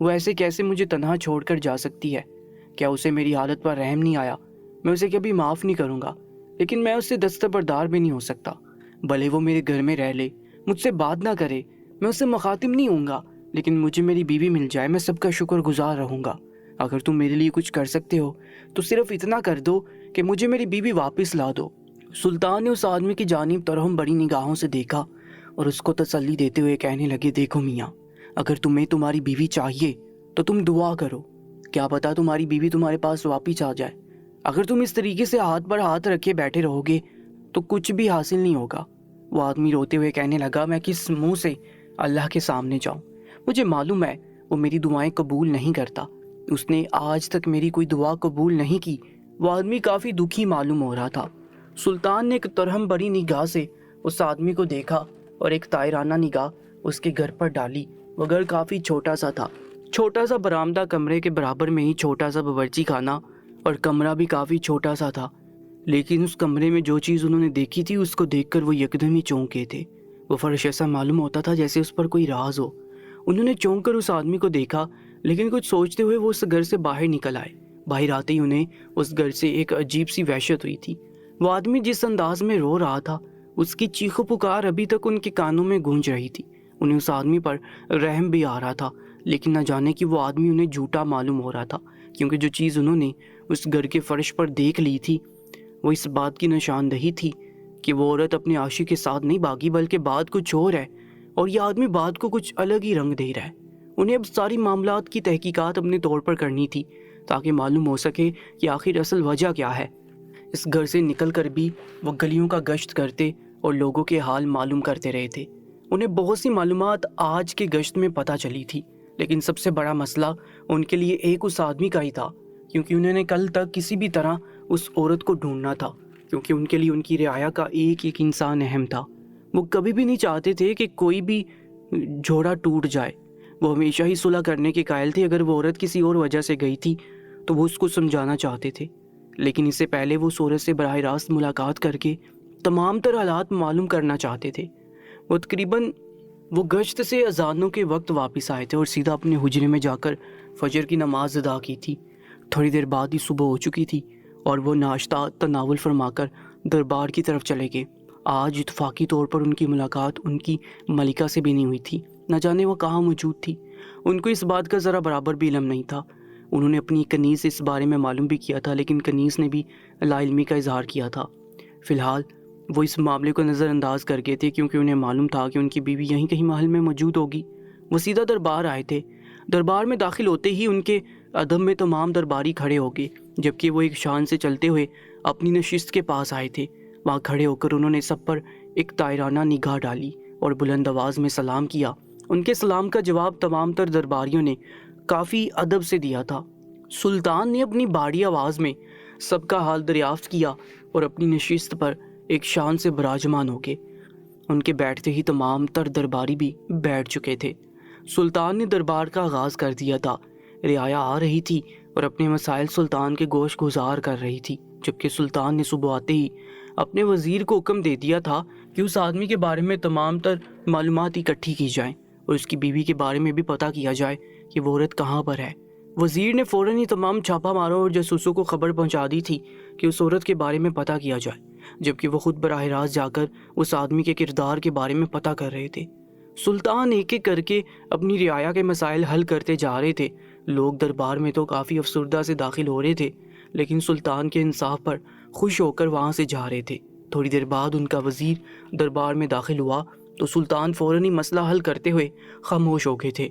وہ ایسے کیسے مجھے تنہا چھوڑ کر جا سکتی ہے؟ کیا اسے میری حالت پر رحم نہیں آیا؟ میں اسے کبھی معاف نہیں کروں گا، لیکن میں اس سے دستبردار بھی نہیں ہو سکتا۔ بھلے وہ میرے گھر میں رہ لے، مجھ سے بات نہ کرے، میں اس سے مخاطب نہیں ہوں گا، لیکن مجھے میری بیوی مل جائے، میں سب کا شکر گزار رہوں گا۔ اگر تم میرے لیے کچھ کر سکتے ہو تو صرف اتنا کر دو کہ مجھے میری بیوی واپس لا دو۔ سلطان نے اس آدمی کی جانب ترہم بڑی نگاہوں سے دیکھا اور اس کو تسلی دیتے ہوئے کہنے لگے، دیکھو میاں، اگر تمہیں تمہاری بیوی چاہیے تو تم دعا کرو، کیا پتا تمہاری بیوی تمہارے پاس واپس آ جائے۔ اگر تم اس طریقے سے ہاتھ پر ہاتھ رکھے بیٹھے رہو گے تو کچھ بھی حاصل نہیں ہوگا۔ وہ آدمی روتے ہوئے کہنے لگا، میں کس منہ سے اللہ کے سامنے جاؤں؟ مجھے معلوم ہے وہ میری دعائیں قبول نہیں کرتا، اس نے آج تک میری کوئی دعا قبول نہیں کی۔ وہ آدمی کافی دکھی معلوم ہو رہا تھا۔ سلطان نے ایک ترہم بری نگاہ سے اس آدمی کو دیکھا اور ایک طائرانہ نگاہ اس کے گھر پر ڈالی۔ وہ گھر کافی چھوٹا سا تھا، چھوٹا سا برآمدہ کمرے کے برابر میں ہی چھوٹا سا باورچی خانہ، اور کمرہ بھی کافی چھوٹا سا تھا، لیکن اس کمرے میں جو چیز انہوں نے دیکھی تھی اس کو دیکھ کر وہ یکدم ہی چونک گئے تھے۔ وہ فرش ایسا معلوم ہوتا تھا جیسے اس پر کوئی راز ہو۔ انہوں نے چونک کر اس آدمی کو دیکھا، لیکن کچھ سوچتے ہوئے وہ اس گھر سے باہر نکل آئے۔ باہر آتے ہی انہیں اس گھر سے ایک عجیب سی وحشت ہوئی تھی۔ وہ آدمی جس انداز میں رو رہا تھا، اس کی چیخ و پکار ابھی تک ان کے کانوں میں گونج رہی تھی۔ انہیں اس آدمی پر رحم بھی آ رہا تھا، لیکن نہ جانے کہ وہ آدمی انہیں جھوٹا معلوم ہو رہا تھا، کیونکہ جو چیز انہوں نے اس گھر کے فرش پر دیکھ لی تھی وہ اس بات کی نشاندہی تھی کہ وہ عورت اپنے عاشق کے ساتھ نہیں بھاگی، بلکہ بات کچھ اور ہے، اور یہ آدمی بات کو کچھ الگ ہی رنگ دے رہا ہے۔ انہیں اب ساری معاملات کی تحقیقات اپنے طور پر کرنی تھی تاکہ معلوم ہو سکے کہ آخر اصل وجہ کیا ہے۔ اس گھر سے نکل کر بھی وہ گلیوں کا گشت کرتے اور لوگوں کے حال معلوم کرتے رہے تھے۔ انہیں بہت سی معلومات آج کے گشت میں پتہ چلی تھی، لیکن سب سے بڑا مسئلہ ان کے لیے ایک اس آدمی کا ہی تھا، کیونکہ انہوں نے کل تک کسی بھی طرح اس عورت کو ڈھونڈنا تھا، کیونکہ ان کے لیے ان کی رعایا کا ایک ایک انسان اہم تھا۔ وہ کبھی بھی نہیں چاہتے تھے کہ کوئی بھی جوڑا ٹوٹ جائے۔ وہ ہمیشہ ہی صلح کرنے کے قائل تھے۔ اگر وہ عورت کسی اور وجہ سے گئی تھی تو وہ اس کو سمجھانا چاہتے تھے، لیکن اس سے پہلے وہ اس عورت سے براہ راست ملاقات کر کے تمام تر حالات معلوم کرنا چاہتے تھے۔ وہ گشت سے اذانوں کے وقت واپس آئے تھے اور سیدھا اپنے حجرے میں جا کر فجر کی نماز ادا کی تھی۔ تھوڑی دیر بعد ہی صبح ہو چکی تھی اور وہ ناشتہ تناول فرما کر دربار کی طرف چلے گئے۔ آج اتفاقی طور پر ان کی ملاقات ان کی ملکہ سے بھی نہیں ہوئی تھی، نہ جانے وہ کہاں موجود تھی۔ ان کو اس بات کا ذرا برابر بھی علم نہیں تھا۔ انہوں نے اپنی کنیز سے اس بارے میں معلوم بھی کیا تھا، لیکن کنیز نے بھی لا علمی کا اظہار کیا تھا۔ فی الحال وہ اس معاملے کو نظر انداز کر گئے تھے، کیونکہ انہیں معلوم تھا کہ ان کی بیوی یہیں کہیں محل میں موجود ہوگی۔ وہ سیدھا دربار آئے تھے۔ دربار میں داخل ہوتے ہی ان کے ادب میں تمام درباری کھڑے ہو گئے، جبکہ وہ ایک شان سے چلتے ہوئے اپنی نشست کے پاس آئے تھے۔ وہاں کھڑے ہو کر انہوں نے سب پر ایک طائرانہ نگاہ ڈالی اور بلند آواز میں سلام کیا۔ ان کے سلام کا جواب تمام تر درباریوں نے کافی ادب سے دیا تھا۔ سلطان نے اپنی بھاری آواز میں سب کا حال دریافت کیا اور اپنی نشست پر ایک شان سے براجمان ہو گئے۔ ان کے بیٹھتے ہی تمام تر درباری بھی بیٹھ چکے تھے۔ سلطان نے دربار کا آغاز کر دیا تھا۔ رعایا آ رہی تھی اور اپنے مسائل سلطان کے گوش گزار کر رہی تھی، جبکہ سلطان نے صبح آتے ہی اپنے وزیر کو حکم دے دیا تھا کہ اس آدمی کے بارے میں تمام تر معلومات اکٹھی کی جائیں اور اس کی بیوی کے بارے میں بھی پتہ کیا جائے کہ وہ عورت کہاں پر ہے۔ وزیر نے فوراً ہی تمام چھاپا ماروں اور جاسوسوں کو خبر پہنچا دی تھی کہ اس عورت کے بارے میں پتہ کیا جائے، جبکہ وہ خود براہ راست جا کر اس آدمی کے کردار کے بارے میں پتہ کر رہے تھے۔ سلطان ایک ایک کر کے اپنی رعایا کے مسائل حل کرتے جا رہے تھے۔ لوگ دربار میں تو کافی افسردہ سے داخل ہو رہے تھے، لیکن سلطان کے انصاف پر خوش ہو کر وہاں سے جا رہے تھے۔ تھوڑی دیر بعد ان کا وزیر دربار میں داخل ہوا تو سلطان فوراً ہی مسئلہ حل کرتے ہوئے خاموش ہو گئے تھے۔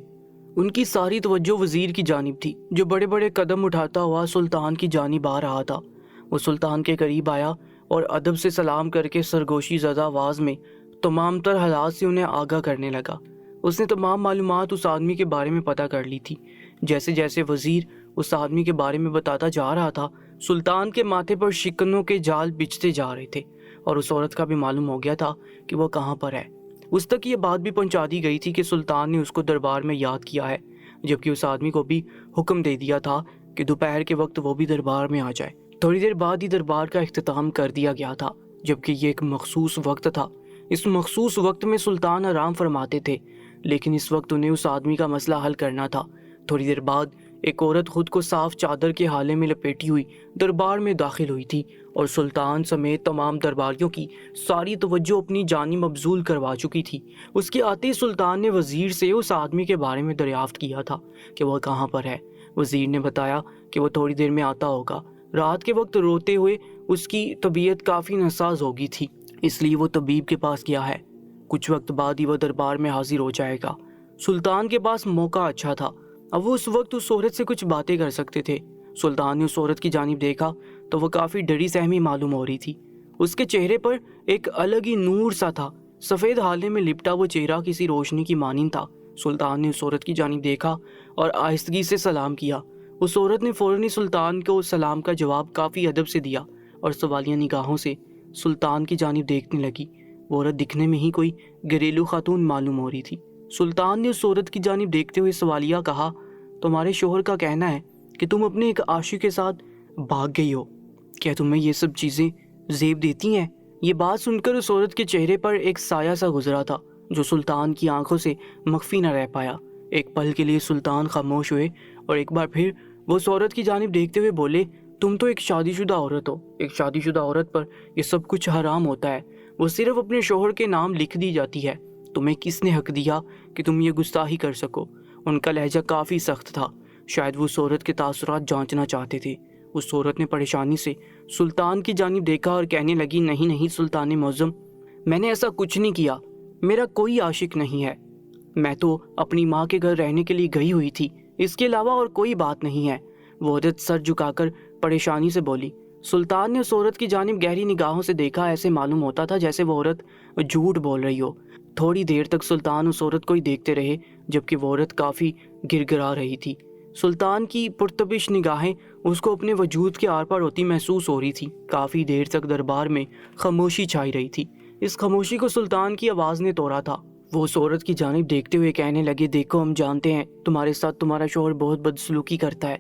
ان کی ساری توجہ وزیر کی جانب تھی، جو بڑے بڑے قدم اٹھاتا ہوا سلطان کی جانب آ رہا تھا۔ وہ سلطان کے قریب آیا اور ادب سے سلام کر کے سرگوشی زدہ آواز میں تمام تر حالات سے انہیں آگاہ کرنے لگا۔ اس نے تمام معلومات اس آدمی کے بارے میں پتہ کر لی تھی۔ جیسے جیسے وزیر اس آدمی کے بارے میں بتاتا جا رہا تھا، سلطان کے ماتھے پر شکنوں کے جال بچھتے جا رہے تھے، اور اس عورت کا بھی معلوم ہو گیا تھا کہ وہ کہاں پر ہے۔ اس تک یہ بات بھی پہنچا دی گئی تھی کہ سلطان نے اس کو دربار میں یاد کیا ہے، جبکہ اس آدمی کو بھی حکم دے دیا تھا کہ دوپہر کے وقت وہ بھی دربار میں آ جائے۔ تھوڑی دیر بعد ہی دربار کا اختتام کر دیا گیا تھا، جبکہ یہ ایک مخصوص وقت تھا۔ اس مخصوص وقت میں سلطان آرام فرماتے تھے، لیکن اس وقت انہیں اس آدمی کا مسئلہ حل کرنا تھا تھوڑی دیر بعد ایک عورت خود کو صاف چادر کے حالے میں لپیٹی ہوئی دربار میں داخل ہوئی تھی اور سلطان سمیت تمام درباریوں کی ساری توجہ اپنی جانب مبذول کروا چکی تھی۔ اس کے آتے ہی سلطان نے وزیر سے اس آدمی کے بارے میں دریافت کیا تھا کہ وہ کہاں پر ہے۔ وزیر نے بتایا کہ وہ تھوڑی دیر میں آتا ہوگا۔ رات کے وقت روتے ہوئے اس کی طبیعت کافی ناساز ہو گئی تھی، اس لیے وہ طبیب کے پاس گیا ہے۔ کچھ وقت بعد ہی وہ دربار میں حاضر ہو جائے گا۔ سلطان کے پاس موقع اچھا تھا، اب وہ اس وقت اس عورت سے کچھ باتیں کر سکتے تھے۔ سلطان نے اس عورت کی جانب دیکھا تو وہ کافی ڈری سہمی معلوم ہو رہی تھی۔ اس کے چہرے پر ایک الگ ہی نور سا تھا، سفید حالے میں لپٹا وہ چہرہ کسی روشنی کی مانند تھا۔ سلطان نے اس عورت کی جانب دیکھا اور آہستگی سے سلام کیا۔ اس عورت نے فوراً سلطان کو اس سلام کا جواب کافی ادب سے دیا اور سوالیہ نگاہوں سے سلطان کی جانب دیکھنے لگی۔ وہ عورت دکھنے میں ہی کوئی گھریلو خاتون معلوم ہو رہی تھی۔ سلطان نے اس عورت کی جانب دیکھتے ہوئے سوالیہ کہا، تمہارے شوہر کا کہنا ہے کہ تم اپنے ایک عاشق کے ساتھ بھاگ گئی ہو، کیا تمہیں یہ سب چیزیں زیب دیتی ہیں؟ یہ بات سن کر اس عورت کے چہرے پر ایک سایہ سا گزرا تھا جو سلطان کی آنکھوں سے مخفی نہ رہ پایا۔ ایک پل کے لیے سلطان خاموش ہوئے اور ایک بار پھر وہ اس عورت کی جانب دیکھتے ہوئے بولے، تم تو ایک شادی شدہ عورت ہو، ایک شادی شدہ عورت پر یہ سب کچھ حرام ہوتا ہے، وہ صرف اپنے شوہر کے نام لکھ دی جاتی ہے، تمہیں کس نے حق دیا کہ تم یہ گستاخی کر سکو؟ ان کا لہجہ کافی سخت تھا، شاید وہ اس عورت کے تاثرات جانچنا چاہتے تھے۔ اس عورت نے پریشانی سے سلطان کی جانب دیکھا اور کہنے لگی، نہیں نہیں سلطان معظم، میں نے ایسا کچھ نہیں کیا، میرا کوئی عاشق نہیں ہے، میں تو اپنی ماں کے گھر رہنے کے لیے گئی ہوئی تھی، اس کے علاوہ اور کوئی بات نہیں ہے۔ وہ عورت سر جھکا کر پریشانی سے بولی۔ سلطان نے اس عورت کی جانب گہری نگاہوں سے دیکھا، ایسے معلوم ہوتا تھا جیسے وہ عورت جھوٹ بول رہی ہو۔ تھوڑی دیر تک سلطان اس عورت کو ہی دیکھتے رہے جبکہ وہ عورت کافی گر گرا رہی تھی۔ سلطان کی پرتپش نگاہیں اس کو اپنے وجود کے آر پار ہوتی محسوس ہو رہی تھی۔ کافی دیر تک دربار میں خاموشی چھائی رہی تھی۔ اس خاموشی کو سلطان کی آواز نے توڑا تھا۔ وہ اس عورت کی جانب دیکھتے ہوئے کہنے لگے، دیکھو ہم جانتے ہیں تمہارے ساتھ تمہارا شوہر بہت بدسلوکی کرتا ہے،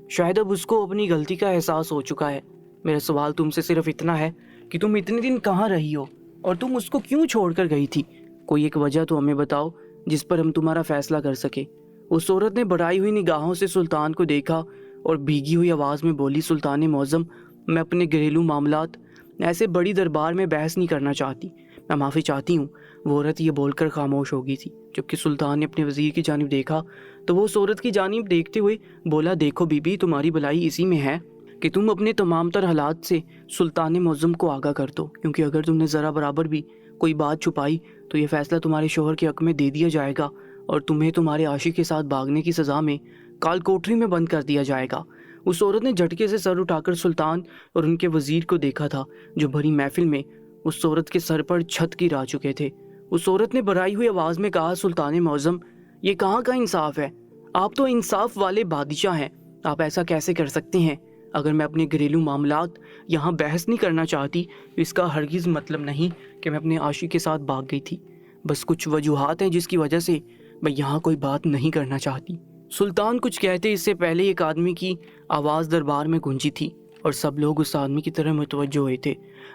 شاید اب اس کو اپنی غلطی کا احساس ہو چکا ہے۔ میرا سوال تم سے صرف اتنا ہے کہ تم اتنے دن کہاں رہی ہو اور تم اس کو کیوں چھوڑ کر گئی تھی؟ کوئی ایک وجہ تو ہمیں بتاؤ جس پر ہم تمہارا فیصلہ کر سکے۔ اس عورت نے بڑھائی ہوئی نگاہوں سے سلطان کو دیکھا اور بھیگی ہوئی آواز میں بولی، سلطان معظم، میں اپنے گھریلو معاملات ایسے بڑی دربار میں بحث نہیں کرنا چاہتی، میں معافی چاہتی ہوں۔ وہ عورت یہ بول کر خاموش ہو گئی تھی۔ جبکہ سلطان نے اپنے وزیر کی جانب دیکھا تو وہ اس عورت کی جانب دیکھتے ہوئے بولا، دیکھو بی بی، تمہاری بھلائی اسی میں ہے کہ تم اپنے تمام تر حالات سے سلطان معظم کو آگاہ کر دو، کیونکہ اگر تم نے ذرا برابر بھی کوئی بات چھپائی تو یہ فیصلہ تمہارے شوہر کے حق میں دے دیا جائے گا اور تمہیں تمہارے عاشق کے ساتھ بھاگنے کی سزا میں کال کوٹری میں بند کر دیا جائے گا۔ اس عورت نے جھٹکے سے سر اٹھا کر سلطان اور ان کے وزیر کو دیکھا تھا جو بھری محفل میں اس عورت کے سر پر چھت گرا چکے تھے۔ اس عورت نے بڑھائی ہوئی آواز میں کہا، سلطان معظم، یہ کہاں کا انصاف ہے؟ آپ تو انصاف والے بادشاہ ہیں، آپ ایسا کیسے کر سکتے ہیں؟ اگر میں اپنے گھریلو معاملات یہاں بحث نہیں کرنا چاہتی تو اس کا ہرگز مطلب نہیں کہ میں اپنے عاشق کے ساتھ بھاگ گئی تھی، بس کچھ وجوہات ہیں جس کی وجہ سے میں یہاں کوئی بات نہیں کرنا چاہتی۔ سلطان کچھ کہتے اس سے پہلے ایک آدمی کی آواز دربار میں گونجی تھی اور سب لوگ اس آدمی کی طرف متوجہ ہوئے تھے۔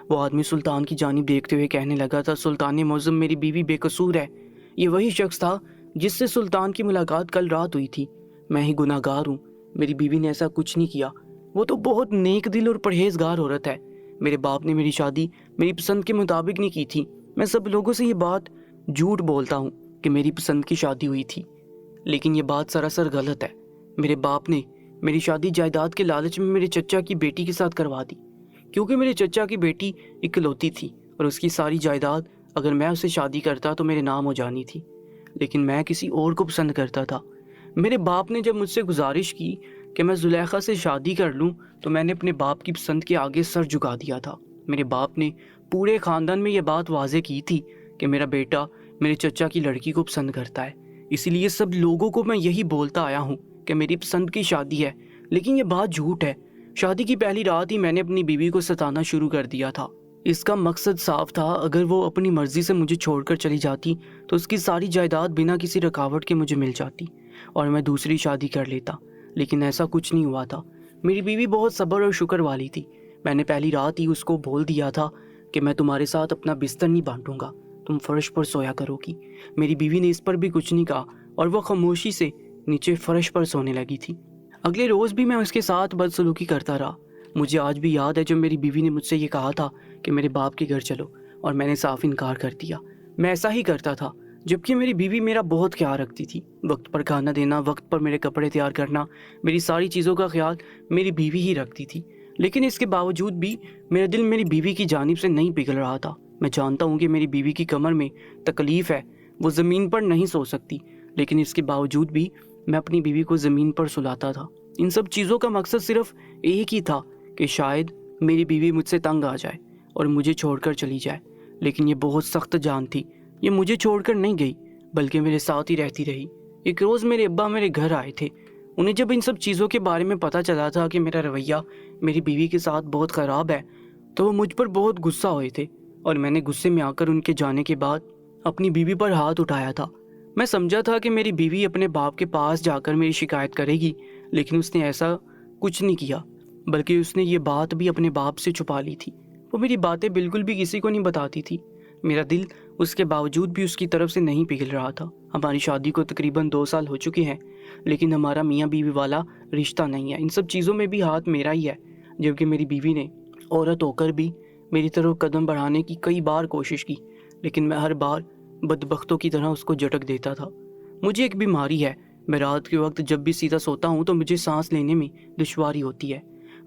وہ آدمی سلطان کی جانب دیکھتے ہوئے کہنے لگا تھا، سلطان معظم، میری بیوی بے قصور ہے۔ یہ وہی شخص تھا جس سے سلطان کی ملاقات کل رات ہوئی تھی، میں ہی گناہ گار ہوں، میری بیوی نے ایسا کچھ نہیں کیا، وہ تو بہت نیک دل اور پرہیزگار عورت ہے۔ میرے باپ نے میری شادی میری پسند کے مطابق نہیں کی تھی، میں سب لوگوں سے یہ بات جھوٹ بولتا ہوں کہ میری پسند کی شادی ہوئی تھی، لیکن یہ بات سراسر غلط ہے۔ میرے باپ نے میری شادی جائیداد کے لالچ میں میرے چچا کی بیٹی کے ساتھ کروا دی، کیونکہ میرے چچا کی بیٹی اکلوتی تھی اور اس کی ساری جائیداد اگر میں اسے شادی کرتا تو میرے نام ہو جانی تھی، لیکن میں کسی اور کو پسند کرتا تھا۔ میرے باپ نے جب مجھ سے گزارش کی کہ میں زلیخا سے شادی کر لوں تو میں نے اپنے باپ کی پسند کے آگے سر جھکا دیا تھا۔ میرے باپ نے پورے خاندان میں یہ بات واضح کی تھی کہ میرا بیٹا میرے چچا کی لڑکی کو پسند کرتا ہے، اسی لیے سب لوگوں کو میں یہی بولتا آیا ہوں کہ میری پسند کی شادی ہے، لیکن یہ بات جھوٹ ہے۔ شادی کی پہلی رات ہی میں نے اپنی بیوی کو ستانا شروع کر دیا تھا۔ اس کا مقصد صاف تھا، اگر وہ اپنی مرضی سے مجھے چھوڑ کر چلی جاتی تو اس کی ساری جائیداد بنا کسی رکاوٹ کے مجھے مل جاتی اور میں دوسری شادی کر لیتا، لیکن ایسا کچھ نہیں ہوا تھا۔ میری بیوی بہت صبر اور شکر والی تھی۔ میں نے پہلی رات ہی اس کو بول دیا تھا کہ میں تمہارے ساتھ اپنا بستر نہیں بانٹوں گا، تم فرش پر سویا کرو گی۔ میری بیوی نے اس پر بھی کچھ نہیں کہا اور وہ خاموشی سے نیچے فرش پر سونے لگی تھی۔ اگلے روز بھی میں اس کے ساتھ بدسلوکی کرتا رہا۔ مجھے آج بھی یاد ہے جب میری بیوی نے مجھ سے یہ کہا تھا کہ میرے باپ کے گھر چلو، اور میں نے صاف انکار کر دیا۔ میں ایسا ہی کرتا تھا، جبکہ میری بیوی میرا بہت خیال رکھتی تھی۔ وقت پر کھانا دینا، وقت پر میرے کپڑے تیار کرنا، میری ساری چیزوں کا خیال میری بیوی ہی رکھتی تھی۔ لیکن اس کے باوجود بھی میرا دل میری بیوی کی جانب سے نہیں پگھل رہا تھا۔ میں جانتا ہوں کہ میری بیوی کی کمر میں تکلیف ہے، وہ زمین پر نہیں سو سکتی، لیکن اس کے باوجود بھی میں اپنی بیوی کو زمین پر سلاتا تھا۔ ان سب چیزوں کا مقصد صرف ایک ہی تھا کہ شاید میری بیوی مجھ سے تنگ آ جائے اور مجھے چھوڑ کر چلی جائے۔ لیکن یہ بہت سخت جان تھی، یہ مجھے چھوڑ کر نہیں گئی بلکہ میرے ساتھ ہی رہتی رہی۔ ایک روز میرے ابا میرے گھر آئے تھے۔ انہیں جب ان سب چیزوں کے بارے میں پتہ چلا تھا کہ میرا رویہ میری بیوی کے ساتھ بہت خراب ہے، تو وہ مجھ پر بہت غصہ ہوئے تھے، اور میں نے غصے میں آ کر ان کے جانے کے بعد اپنی بیوی پر ہاتھ اٹھایا تھا۔ میں سمجھا تھا کہ میری بیوی اپنے باپ کے پاس جا کر میری شکایت کرے گی، لیکن اس نے ایسا کچھ نہیں کیا، بلکہ اس نے یہ بات بھی اپنے باپ سے چھپا لی تھی۔ وہ میری باتیں بالکل بھی کسی کو نہیں بتاتی تھی۔ میرا دل اس کے باوجود بھی اس کی طرف سے نہیں پگھل رہا تھا۔ ہماری شادی کو تقریباً 2 سال ہو چکے ہیں، لیکن ہمارا میاں بیوی والا رشتہ نہیں ہے۔ ان سب چیزوں میں بھی ہاتھ میرا ہی ہے، جبکہ میری بیوی نے عورت ہو کر بھی میری طرف قدم بڑھانے کی کئی بار کوشش کی، لیکن میں ہر بار بدبختوں کی طرح اس کو جھٹک دیتا تھا۔ مجھے ایک بیماری ہے، میں رات کے وقت جب بھی سیدھا سوتا ہوں تو مجھے سانس لینے میں دشواری ہوتی ہے۔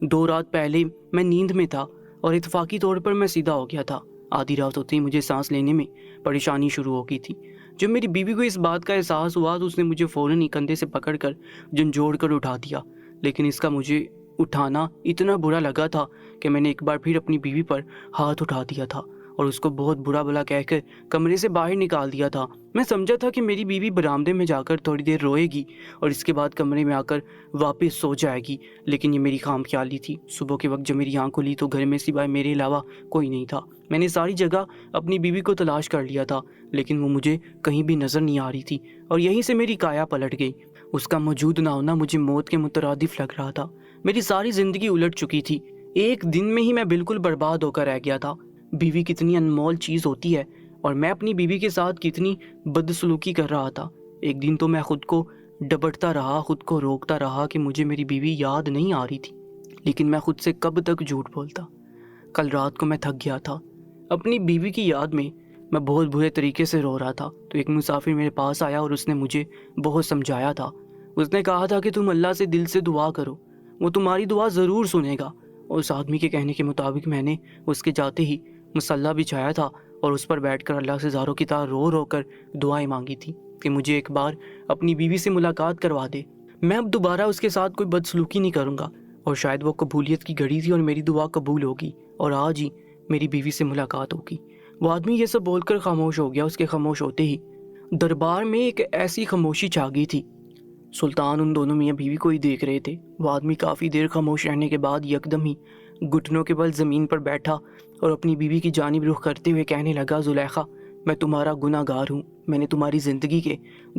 2 رات پہلے میں نیند میں تھا اور اتفاقی طور پر میں سیدھا ہو گیا تھا۔ آدھی رات ہوتے ہی مجھے سانس لینے میں پریشانی شروع ہو گئی تھی۔ جب میری بیوی کو اس بات کا احساس ہوا تو اس نے مجھے فوراً ہی کندھے سے پکڑ کر جھنجھوڑ کر اٹھا دیا، لیکن اس کا مجھے اٹھانا اتنا برا لگا تھا کہ میں نے ایک بار پھر اپنی بیوی پر ہاتھ اٹھا دیا تھا اور اس کو بہت برا بھلا کہہ کر کمرے سے باہر نکال دیا تھا۔ میں سمجھا تھا کہ میری بیوی برآمدے میں جا کر تھوڑی دیر روئے گی اور اس کے بعد کمرے میں آ کر واپس سو جائے گی، لیکن یہ میری خام خیالی تھی۔ صبح کے وقت جب میری آنکھ کھلی تو گھر میں سوائے میرے علاوہ کوئی نہیں تھا۔ میں نے ساری جگہ اپنی بیوی کو تلاش کر لیا تھا، لیکن وہ مجھے کہیں بھی نظر نہیں آ رہی تھی، اور یہیں سے میری کایا پلٹ گئی۔ اس کا موجود نہ ہونا مجھے موت کے مترادف لگ رہا تھا۔ میری ساری زندگی الٹ چکی تھی۔ ایک دن میں ہی میں بالکل برباد ہو کر رہ گیا تھا۔ بیوی کتنی انمول چیز ہوتی ہے، اور میں اپنی بیوی کے ساتھ کتنی بدسلوکی کر رہا تھا۔ ایک دن تو میں خود کو ڈپٹتا رہا، خود کو روکتا رہا کہ مجھے میری بیوی یاد نہیں آ رہی تھی، لیکن میں خود سے کب تک جھوٹ بولتا۔ کل رات کو میں تھک گیا تھا۔ اپنی بیوی کی یاد میں بہت برے طریقے سے رو رہا تھا، تو ایک مسافر میرے پاس آیا اور اس نے مجھے بہت سمجھایا تھا۔ اس نے کہا تھا کہ تم اللہ سے دل سے دعا کرو، وہ تمہاری دعا ضرور سنے گا۔ اور اس آدمی کے کہنے کے مطابق میں نے اس کے جاتے ہی مصلی بچھایا تھا اور اس پر بیٹھ کر اللہ سے زاروں کی طرح رو رو کر دعائیں مانگی تھی کہ مجھے ایک بار اپنی بیوی سے ملاقات کروا دے۔ میں اب دوبارہ اس کے ساتھ کوئی بدسلوکی نہیں کروں گا، اور شاید وہ قبولیت کی گھڑی تھی اور میری دعا قبول ہوگی، اور آج ہی میری بیوی سے ملاقات ہوگی۔ وہ آدمی یہ سب بول کر خاموش ہو گیا۔ اس کے خاموش ہوتے ہی دربار میں ایک ایسی خاموشی چھا گئی تھی۔ سلطان ان دونوں میاں بیوی کو ہی دیکھ رہے تھے۔ وہ آدمی کافی دیر خاموش رہنے کے بعد یکدم ہی گھٹنوں کے بل زمین پر بیٹھا اور اپنی بیوی کی جانب رخ کرتے ہوئے کہنے لگا، زلیخا، میں تمہارا گناہ گار ہوں۔ میں نے تمہاری زندگی کے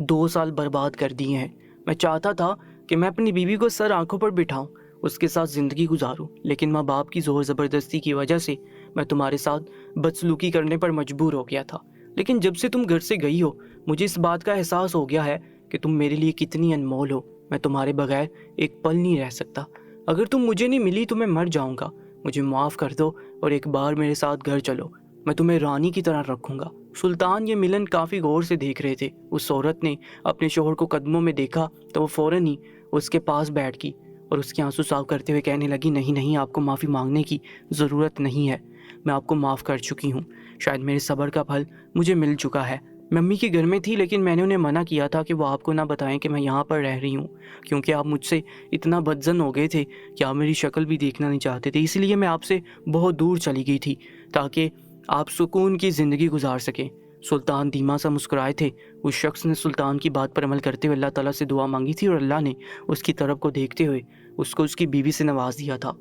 2 سال برباد کر دیے ہیں۔ میں چاہتا تھا کہ میں اپنی بیوی کو سر آنکھوں پر بٹھاؤں، اس کے ساتھ زندگی گزاروں، لیکن ماں باپ کی زور زبردستی کی وجہ سے میں تمہارے ساتھ بدسلوکی کرنے پر مجبور ہو گیا تھا۔ لیکن جب سے تم گھر سے گئی ہو، مجھے اس بات کا احساس ہو گیا ہے کہ تم میرے لیے کتنی انمول ہو۔ میں تمہارے بغیر ایک پل نہیں رہ سکتا۔ اگر تم مجھے نہیں ملی تو میں مر جاؤں گا۔ مجھے معاف کر دو اور ایک بار میرے ساتھ گھر چلو، میں تمہیں رانی کی طرح رکھوں گا۔ سلطان یہ ملن کافی غور سے دیکھ رہے تھے۔ اس عورت نے اپنے شوہر کو قدموں میں دیکھا تو وہ فوراً ہی اس کے پاس بیٹھ گئی اور اس کے آنسو صاف کرتے ہوئے کہنے لگی، نہیں نہیں، آپ کو معافی مانگنے کی ضرورت نہیں ہے، میں آپ کو معاف کر چکی ہوں۔ شاید میرے صبر کا پھل مجھے مل چکا ہے۔ میں امی کے گھر میں تھی، لیکن میں نے انہیں منع کیا تھا کہ وہ آپ کو نہ بتائیں کہ میں یہاں پر رہ رہی ہوں، کیونکہ آپ مجھ سے اتنا بدظن ہو گئے تھے کہ آپ میری شکل بھی دیکھنا نہیں چاہتے تھے۔ اس لیے میں آپ سے بہت دور چلی گئی تھی تاکہ آپ سکون کی زندگی گزار سکیں۔ سلطان دھیما سا مسکرائے تھے۔ اس شخص نے سلطان کی بات پر عمل کرتے ہوئے اللہ تعالیٰ سے دعا مانگی تھی، اور اللہ نے اس کی طرف کو دیکھتے ہوئے اس کو اس کی بیوی سے نواز دیا تھا۔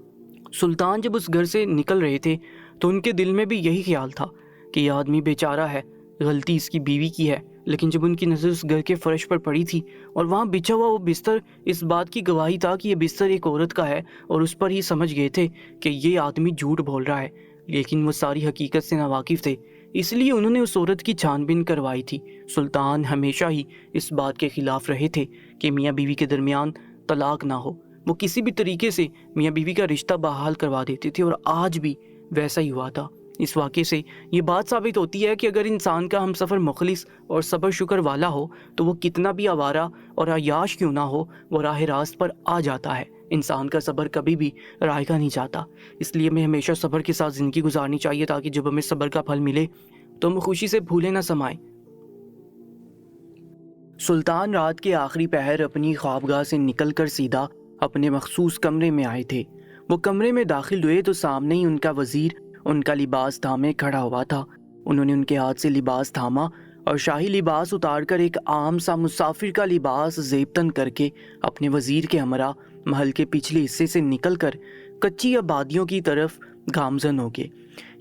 سلطان جب اس گھر سے نکل رہے تھے تو ان کے دل میں بھی یہی خیال تھا کہ یہ آدمی بیچارہ ہے، غلطی اس کی بیوی کی ہے۔ لیکن جب ان کی نظر اس گھر کے فرش پر پڑی تھی اور وہاں بچھا ہوا وہ بستر اس بات کی گواہی تھا کہ یہ بستر ایک عورت کا ہے، اور اس پر ہی سمجھ گئے تھے کہ یہ آدمی جھوٹ بول رہا ہے، لیکن وہ ساری حقیقت سے ناواقف تھے، اس لیے انہوں نے اس عورت کی چھان بین کروائی تھی۔ سلطان ہمیشہ ہی اس بات کے خلاف رہے تھے کہ میاں بیوی کے درمیان طلاق نہ ہو۔ وہ کسی بھی طریقے سے میاں بیوی کا رشتہ بحال کروا دیتے تھے، اور آج بھی ویسا ہی ہوا تھا۔ اس واقعے سے یہ بات ثابت ہوتی ہے کہ اگر انسان کا ہمسفر مخلص اور صبر شکر والا ہو تو وہ کتنا بھی آوارہ اور عیاش کیوں نہ ہو، وہ راہ راست پر آ جاتا ہے۔ انسان کا صبر کبھی بھی رائے گا نہیں جاتا، اس لیے ہمیں ہمیشہ صبر کے ساتھ زندگی گزارنی چاہیے، تاکہ جب ہمیں صبر کا پھل ملے تو ہم خوشی سے پھولے نہ سمائیں۔ سلطان رات کے آخری پہر اپنی خوابگاہ سے نکل کر سیدھا اپنے مخصوص کمرے میں آئے تھے۔ وہ کمرے میں داخل ہوئے تو سامنے ہی ان کا وزیر ان کا لباس تھامے کھڑا ہوا تھا۔ انہوں نے ان کے ہاتھ سے لباس تھاما اور شاہی لباس اتار کر ایک عام سا مسافر کا لباس زیبتن کر کے اپنے وزیر کے ہمراہ محل کے پچھلے حصے سے نکل کر کچی آبادیوں کی طرف گامزن ہو گئے۔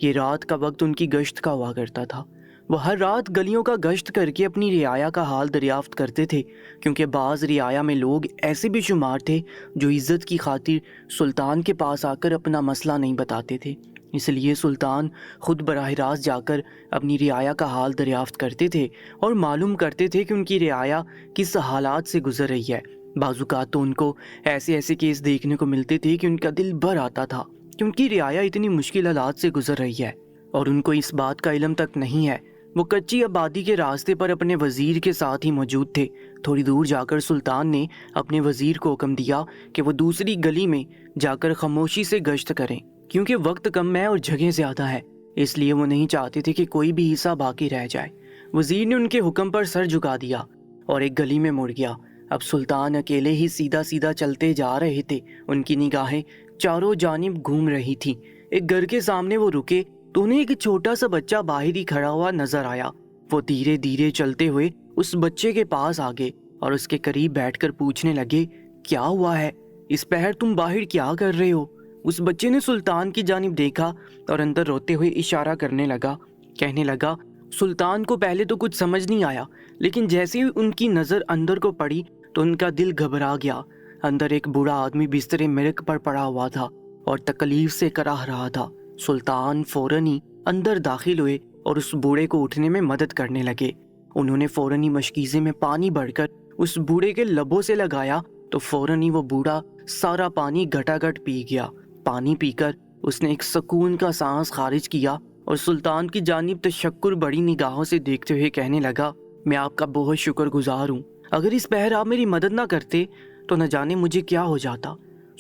یہ رات کا وقت ان کی گشت کا ہوا کرتا تھا۔ وہ ہر رات گلیوں کا گشت کر کے اپنی رعایا کا حال دریافت کرتے تھے، کیونکہ بعض رعایا میں لوگ ایسے بھی شمار تھے جو عزت کی خاطر سلطان کے پاس آ کر اپنا مسئلہ نہیں بتاتے تھے۔ اس لیے سلطان خود براہ راست جا کر اپنی رعایا کا حال دریافت کرتے تھے اور معلوم کرتے تھے کہ ان کی رعایا کس حالات سے گزر رہی ہے۔ بعض اوقات تو ان کو ایسے کیس دیکھنے کو ملتے تھے کہ ان کا دل بھر آتا تھا کہ ان کی رعایا اتنی مشکل حالات سے گزر رہی ہے اور ان کو اس بات کا علم تک نہیں ہے۔ وہ کچی آبادی کے راستے پر اپنے وزیر کے ساتھ ہی موجود تھے۔ تھوڑی دور جا کر سلطان نے اپنے وزیر کو حکم دیا کہ وہ دوسری گلی میں جا کر خاموشی سے گشت کریں، کیونکہ وقت کم ہے اور جگہ زیادہ ہے، اس لیے وہ نہیں چاہتے تھے کہ کوئی بھی حصہ باقی رہ جائے۔ وزیر نے ان کے حکم پر سر جھکا دیا اور ایک گلی میں مڑ گیا۔ اب سلطان اکیلے ہی سیدھا چلتے جا رہے تھے۔ ان کی نگاہیں چاروں جانب گھوم رہی تھی۔ ایک گھر کے سامنے وہ رکے تو انہیں ایک چھوٹا سا بچہ باہر ہی کھڑا ہوا نظر آیا۔ وہ دھیرے دھیرے چلتے ہوئے اس بچے کے پاس آگے اور اس کے قریب بیٹھ کر پوچھنے لگے، کیا ہوا ہے؟ اس پہر تم باہر کیا کر رہے ہو؟ اس بچے نے سلطان کی جانب دیکھا اور اندر روتے ہوئے اشارہ کرنے لگا، کہنے لگا۔ سلطان کو پہلے تو کچھ سمجھ نہیں آیا، لیکن جیسے ہی ان کی نظر اندر کو پڑی تو ان کا دل گھبرا گیا۔ اندر ایک بوڑھا آدمی بستر مرگ پر پڑا ہوا تھا اور تکلیف سے کراہ رہا تھا۔ سلطان فوراً ہی اندر داخل ہوئے اور اس بوڑھے کو اٹھنے میں مدد کرنے لگے۔ انہوں نے فوراً ہی مشکیزے میں پانی بھر کر اس بوڑھے کے لبوں سے لگایا تو فوراً ہی وہ بوڑھا سارا پانی گھٹا گھٹ پی گیا۔ پانی پی کر اس نے ایک سکون کا سانس خارج کیا اور سلطان کی جانب تشکر بڑی نگاہوں سے دیکھتے ہوئے کہنے لگا، میں آپ کا بہت شکر گزار ہوں۔ اگر اس پہر آپ میری مدد نہ کرتے تو نہ جانے مجھے کیا ہو جاتا۔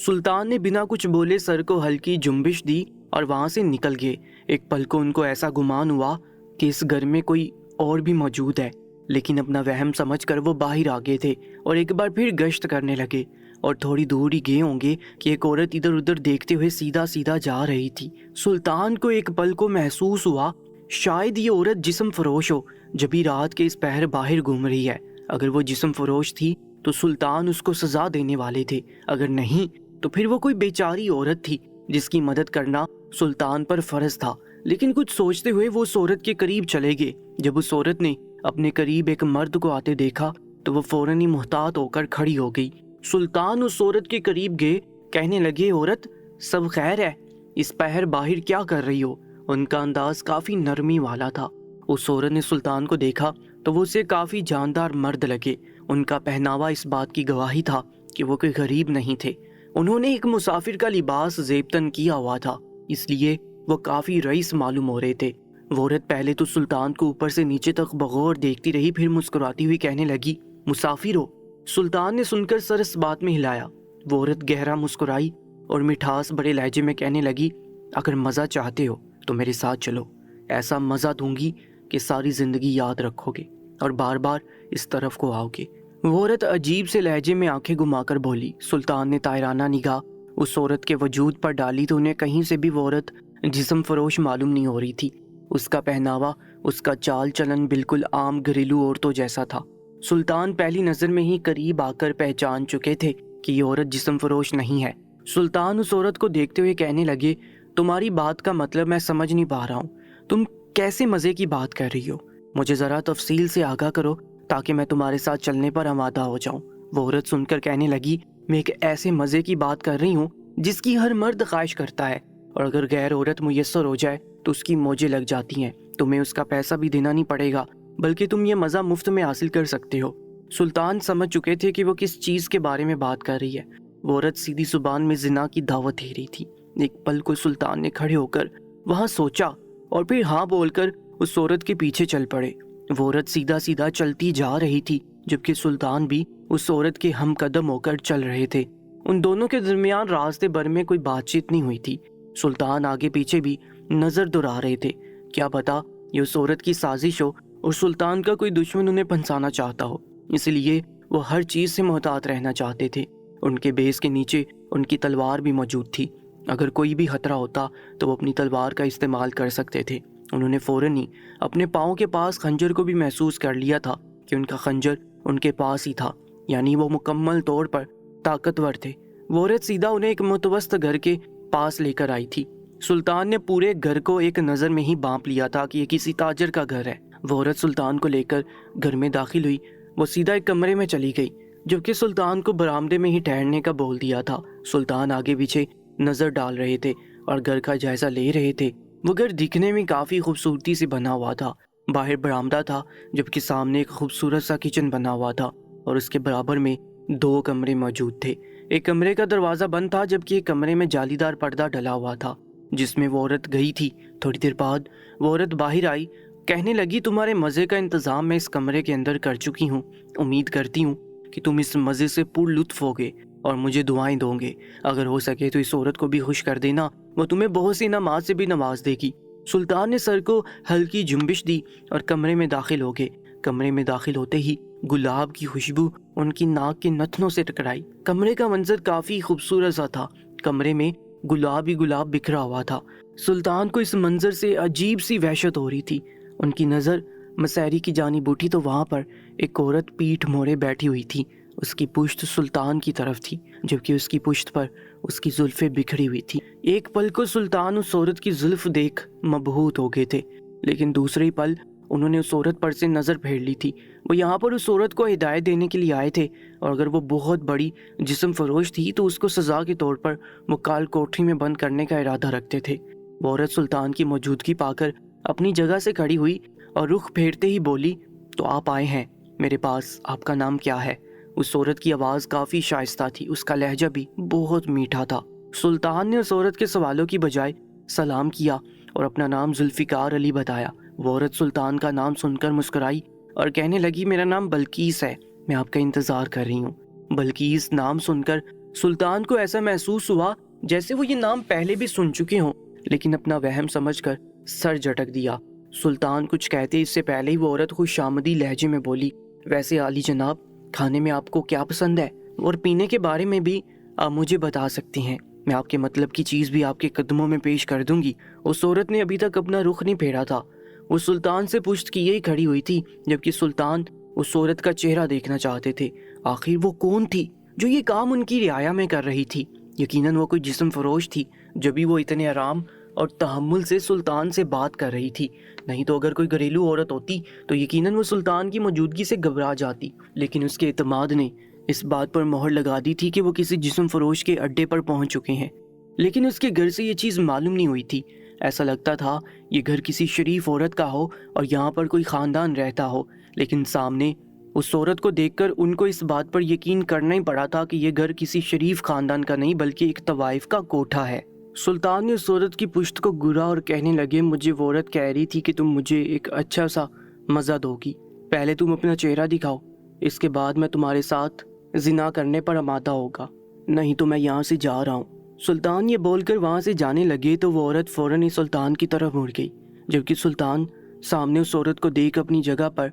سلطان نے بنا کچھ بولے سر کو ہلکی جنبش دی اور وہاں سے نکل گئے۔ ایک پل کو ان کو ایسا گمان ہوا کہ اس گھر میں کوئی اور بھی موجود ہے، لیکن اپنا وہم سمجھ کر وہ باہر آ گئے تھے اور ایک بار پھر گشت کرنے لگے، اور تھوڑی دور ہی گئے ہوں گے کہ ایک عورت ادھر ادھر دیکھتے ہوئے سیدھا جا رہی تھی۔ سلطان کو ایک پل کو محسوس ہوا شاید یہ عورت جسم فروش ہو، جبھی رات کے اس پہر باہر گھوم رہی ہے۔ اگر وہ جسم فروش تھی تو سلطان اس کو سزا دینے والے تھے، اگر نہیں تو پھر وہ کوئی بیچاری عورت تھی جس کی مدد کرنا سلطان پر فرض تھا۔ لیکن کچھ سوچتے ہوئے وہ اس عورت کے قریب چلے گئے۔ جب اس عورت نے اپنے قریب ایک مرد کو آتے دیکھا تو وہ فوراً ہی محتاط ہو کر کھڑی ہو گئی۔ سلطان اس عورت کے قریب گئے، کہنے لگے، عورت سب خیر ہے؟ اس پہر باہر کیا کر رہی ہو؟ ان کا انداز کافی نرمی والا تھا۔ اس عورت نے سلطان کو دیکھا تو وہ اسے کافی جاندار مرد لگے۔ ان کا پہناوا اس بات کی گواہی تھا کہ وہ کوئی غریب نہیں تھے۔ انہوں نے ایک مسافر کا لباس زیبتن کیا ہوا تھا، اس لیے وہ کافی رئیس معلوم ہو رہے تھے۔ وہ عورت پہلے تو سلطان کو اوپر سے نیچے تک بغور دیکھتی رہی، پھر مسکراتی ہوئی کہنے لگی، مسافر ہو؟ سلطان نے سن کر سر اس بات میں ہلایا۔ وہ عورت گہرا مسکرائی اور مٹھاس بڑے لہجے میں کہنے لگی، اگر مزہ چاہتے ہو تو میرے ساتھ چلو، ایسا مزہ دوں گی کہ ساری زندگی یاد رکھو گے اور بار بار اس طرف کو آؤ گے۔ وہ عورت عجیب سے لہجے میں آنکھیں گھما کر بولی۔ سلطان نے طائرانہ نگاہ اس عورت کے وجود پر ڈالی تو انہیں کہیں سے بھی وہ عورت جسم فروش معلوم نہیں ہو رہی تھی۔ اس کا پہناوا، اس کا چال چلن بالکل عام گھریلو عورتوں جیسا تھا۔ سلطان پہلی نظر میں ہی قریب آ کر پہچان چکے تھے کہ یہ عورت جسم فروش نہیں ہے۔ سلطان اس عورت کو دیکھتے ہوئے کہنے لگے، تمہاری بات کا مطلب میں سمجھ نہیں پا رہا ہوں، تم کیسے مزے کی بات کر رہی ہو؟ مجھے ذرا تفصیل سے آگاہ کرو تاکہ میں تمہارے ساتھ چلنے پر آمادہ ہو جاؤں۔ وہ عورت سن کر کہنے لگی، میں ایک ایسے مزے کی بات کر رہی ہوں جس کی ہر مرد خواہش کرتا ہے، اور اگر غیر عورت میسر ہو جائے تو اس کی موجیں لگ جاتی ہیں۔ تمہیں اس کا پیسہ بھی دینا نہیں پڑے گا، بلکہ تم یہ مزہ مفت میں حاصل کر سکتے ہو۔ سلطان سمجھ چکے تھے کہ وہ کس چیز کے بارے میں بات کر رہی ہے۔ وہ عورت سیدھی زبان میں زنا کی دعوت دے رہی تھی۔ ایک پل کو سلطان نے کھڑے ہو کر وہاں سوچا اور پھر ہاں بول کر اس عورت کے پیچھے چل پڑے۔ وہ عورت سیدھا سیدھا چلتی جا رہی تھی جبکہ سلطان بھی اس عورت کے ہم قدم ہو کر چل رہے تھے۔ ان دونوں کے درمیان راستے بھر میں کوئی بات چیت نہیں ہوئی تھی۔ سلطان آگے پیچھے بھی نظر دوڑا رہے تھے، کیا پتا یہ اس عورت کی سازش ہو اور سلطان کا کوئی دشمن انہیں پھنسانا چاہتا ہو، اس لیے وہ ہر چیز سے محتاط رہنا چاہتے تھے۔ ان کے بیس کے نیچے ان کی تلوار بھی موجود تھی، اگر کوئی بھی خطرہ ہوتا تو وہ اپنی تلوار کا استعمال کر سکتے تھے۔ انہوں نے فوراً ہی اپنے پاؤں کے پاس خنجر کو بھی محسوس کر لیا تھا کہ ان کا خنجر ان کے پاس ہی تھا، یعنی وہ مکمل طور پر طاقتور تھے۔ وہ عورت سیدھا انہیں ایک متوسط گھر کے پاس لے کر آئی تھی۔ سلطان نے پورے گھر کو ایک نظر میں ہی بانپ لیا تھا کہ یہ کسی تاجر کا گھر ہے۔ وہ عورت سلطان کو لے کر گھر میں داخل ہوئی۔ وہ سیدھا ایک کمرے میں چلی گئی جبکہ سلطان کو برآمدے میں ہی ٹھہرنے کا بول دیا تھا۔ سلطان آگے پیچھے نظر ڈال رہے تھے اور گھر کا جائزہ لے رہے تھے۔ وہ گھر دکھنے میں کافی خوبصورتی سے بنا ہوا تھا۔ باہر برآمدہ تھا جبکہ سامنے ایک خوبصورت سا کچن بنا ہوا تھا اور اس کے برابر میں 2 کمرے موجود تھے۔ ایک کمرے کا دروازہ بند تھا جبکہ ایک کمرے میں جالی دار پردہ ڈلا ہوا تھا جس میں وہ عورت گئی تھی۔ تھوڑی دیر بعد وہ عورت باہر آئی، کہنے لگی تمہارے مزے کا انتظام میں اس کمرے کے اندر کر چکی ہوں۔ امید کرتی ہوں کہ تم اس مزے سے پر لطف ہوگے اور مجھے دعائیں دو گے۔ اگر ہو سکے تو اس عورت کو بھی خوش کر دینا، وہ تمہیں بہت سی انعامات سے بھی نواز دے گی۔ سلطان نے سر کو ہلکی جنبش دی اور کمرے میں داخل ہو گئے۔ کمرے میں داخل ہوتے ہی گلاب کی خوشبو ان کی ناک کے نتنوں سے ٹکرائی۔ کمرے کا منظر کافی خوبصورت سا تھا، کمرے میں گلاب ہی گلاب بکھرا ہوا تھا۔ سلطان کو اس منظر سے عجیب سی وحشت ہو رہی تھی۔ ان کی نظر مسیری کی جانب اٹھی تو وہاں پر ایک عورت پیٹھ موڑے بیٹھی ہوئی تھی۔ اس کی پشت سلطان کی طرف تھی جبکہ اس کی پشت پر اس کی زلفیں بکھری ہوئی تھی۔ ایک پل کو سلطان اس عورت کی زلف دیکھ مبہوت ہو گئے تھے، لیکن دوسرے پل انہوں نے اس عورت پر سے نظر پھیر لی تھی۔ وہ یہاں پر اس عورت کو ہدایت دینے کے لیے آئے تھے اور اگر وہ بہت بڑی جسم فروش تھی تو اس کو سزا کے طور پر وہ کال کوٹری میں بند کرنے کا ارادہ رکھتے تھے۔ وہ عورت سلطان کی موجودگی پا کر اپنی جگہ سے کھڑی ہوئی اور رخ پھیرتے ہی بولی، تو آپ آئے ہیں میرے پاس، آپ کا نام کیا ہے؟ اس عورت کی آواز کافی شائستہ تھی، اس کا لہجہ بھی بہت میٹھا تھا۔ سلطان نے اس عورت کے سوالوں کی بجائے سلام کیا اور اپنا نام ذوالفقار علی بتایا۔ وہ عورت سلطان کا نام سن کر مسکرائی اور کہنے لگی، میرا نام بلقیس ہے، میں آپ کا انتظار کر رہی ہوں۔ بلقیس نام سن کر سلطان کو ایسا محسوس ہوا جیسے وہ یہ نام پہلے بھی سن چکے ہوں، لیکن اپنا وہم سمجھ کر سر جھٹک دیا۔ سلطان کچھ کہتے اس سے پہلے ہی وہ عورت خوش آمدی لہجے میں بولی، ویسے عالی جناب، کھانے میں آپ کو کیا پسند ہے اور پینے کے بارے میں بھی آپ مجھے بتا سکتی ہیں، میں آپ کے مطلب کی چیز بھی آپ کے قدموں میں پیش کر دوں گی۔ اس عورت نے ابھی تک اپنا رخ نہیں پھیرا تھا، وہ سلطان سے پشت کیے ہی کھڑی ہوئی تھی جبکہ سلطان اس عورت کا چہرہ دیکھنا چاہتے تھے۔ آخر وہ کون تھی جو یہ کام ان کی رعایا میں کر رہی تھی؟ یقیناً وہ کوئی جسم فروش تھی، جبھی وہ اتنے آرام اور تحمل سے سلطان سے بات کر رہی تھی، نہیں تو اگر کوئی گھریلو عورت ہوتی تو یقیناً وہ سلطان کی موجودگی سے گھبرا جاتی۔ لیکن اس کے اعتماد نے اس بات پر مہر لگا دی تھی کہ وہ کسی جسم فروش کے اڈے پر پہنچ چکے ہیں، لیکن اس کے گھر سے یہ چیز معلوم نہیں ہوئی تھی۔ ایسا لگتا تھا یہ گھر کسی شریف عورت کا ہو اور یہاں پر کوئی خاندان رہتا ہو، لیکن سامنے اس عورت کو دیکھ کر ان کو اس بات پر یقین کرنا ہی پڑا تھا کہ یہ گھر کسی شریف خاندان کا نہیں بلکہ ایک طوائف کا کوٹھا ہے۔ سلطان نے اس عورت کی پشت کو گھورا اور کہنے لگے، مجھے وہ عورت کہہ رہی تھی کہ تم مجھے ایک اچھا سا مزہ دو گی، پہلے تم اپنا چہرہ دکھاؤ، اس کے بعد میں تمہارے ساتھ زنا کرنے پر آمادہ ہوگا، نہیں تو میں یہاں سے جا رہا ہوں۔ سلطان یہ بول کر وہاں سے جانے لگے تو وہ عورت فوراً ہی سلطان کی طرف مڑ گئی جبکہ سلطان سامنے اس عورت کو دیکھ اپنی جگہ پر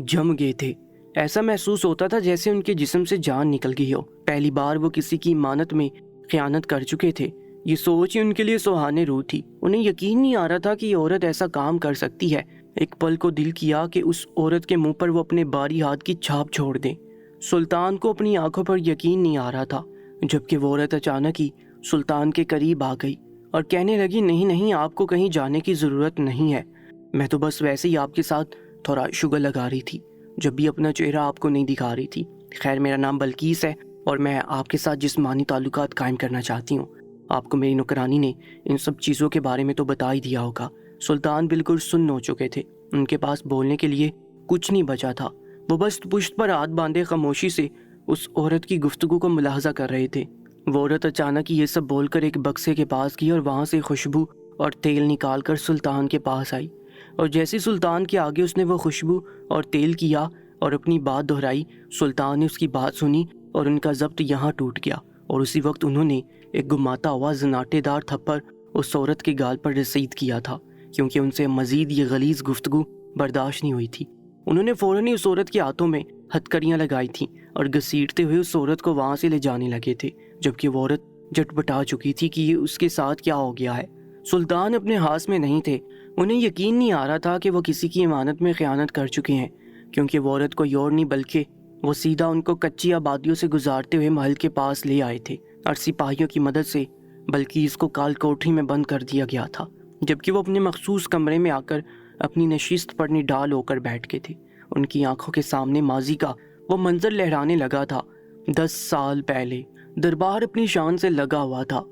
جم گئے تھے۔ ایسا محسوس ہوتا تھا جیسے ان کے جسم سے جان نکل گئی ہو، پہلی بار وہ کسی کی امانت میں خیانت کر چکے تھے۔ یہ سوچ ہی ان کے لیے سہانے روح تھی، انہیں یقین نہیں آ رہا تھا کہ یہ عورت ایسا کام کر سکتی ہے۔ ایک پل کو دل کیا کہ اس عورت کے منہ پر وہ اپنے باری ہاتھ کی چھاپ چھوڑ دیں۔ سلطان کو اپنی آنکھوں پر یقین نہیں آ رہا تھا جبکہ وہ عورت اچانک ہی سلطان کے قریب آ گئی اور کہنے لگی، نہیں، آپ کو کہیں جانے کی ضرورت نہیں ہے، میں تو بس ویسے ہی آپ کے ساتھ تھوڑا شگل لگا رہی تھی، جب بھی اپنا چہرہ آپ کو نہیں دکھا رہی تھی۔ خیر، میرا نام بلقیس ہے اور میں آپ کے ساتھ جسمانی تعلقات قائم کرنا چاہتی ہوں۔ آپ کو میری نوکرانی نے ان سب چیزوں کے بارے میں تو بتا ہی دیا ہوگا۔ سلطان بالکل سن ہو چکے تھے، ان کے پاس بولنے کے لیے کچھ نہیں بچا تھا۔ وہ بس پشت پر ہاتھ باندھے خاموشی سے اس عورت کی گفتگو کو ملاحظہ کر رہے تھے۔ وہ عورت اچانک یہ سب بول کر ایک بکسے کے پاس گئی اور وہاں سے خوشبو اور تیل نکال کر سلطان کے پاس آئی، اور جیسے سلطان کے آگے اس نے وہ خوشبو اور تیل کیا اور اپنی بات دہرائی، سلطان نے اس کی بات سنی اور ان کا ضبط یہاں ٹوٹ گیا، اور اسی وقت انہوں نے ایک گماتا ہوا زناٹے دار تھپڑ اس عورت کے گال پر رسید کیا تھا، کیونکہ ان سے مزید یہ غلیظ گفتگو برداشت نہیں ہوئی تھی۔ انہوں نے فوراً ہی اس عورت کے ہاتھوں میں ہتکڑیاں لگائی تھیں اور گھسیٹتے ہوئے اس عورت کو وہاں سے لے جانے لگے تھے، جبکہ وہ عورت جٹپٹا چکی تھی کہ یہ اس کے ساتھ کیا ہو گیا ہے۔ سلطان اپنے ہاس میں نہیں تھے، انہیں یقین نہیں آ رہا تھا کہ وہ کسی کی امانت میں خیانت کر چکے ہیں، کیونکہ وہ عورت کوئی اور نہیں بلکہ وہ سیدھا ان کو کچی آبادیوں سے گزارتے ہوئے محل کے پاس لے آئے تھے، اور سپاہیوں کی مدد سے بلکہ اس کو کال کوٹری میں بند کر دیا گیا تھا، جبکہ وہ اپنے مخصوص کمرے میں آ کر اپنی نشست پر نڈال ہو کر بیٹھ گئے تھے۔ ان کی آنکھوں کے سامنے ماضی کا وہ منظر لہرانے لگا تھا۔ 10 سال پہلے دربار اپنی شان سے لگا ہوا تھا،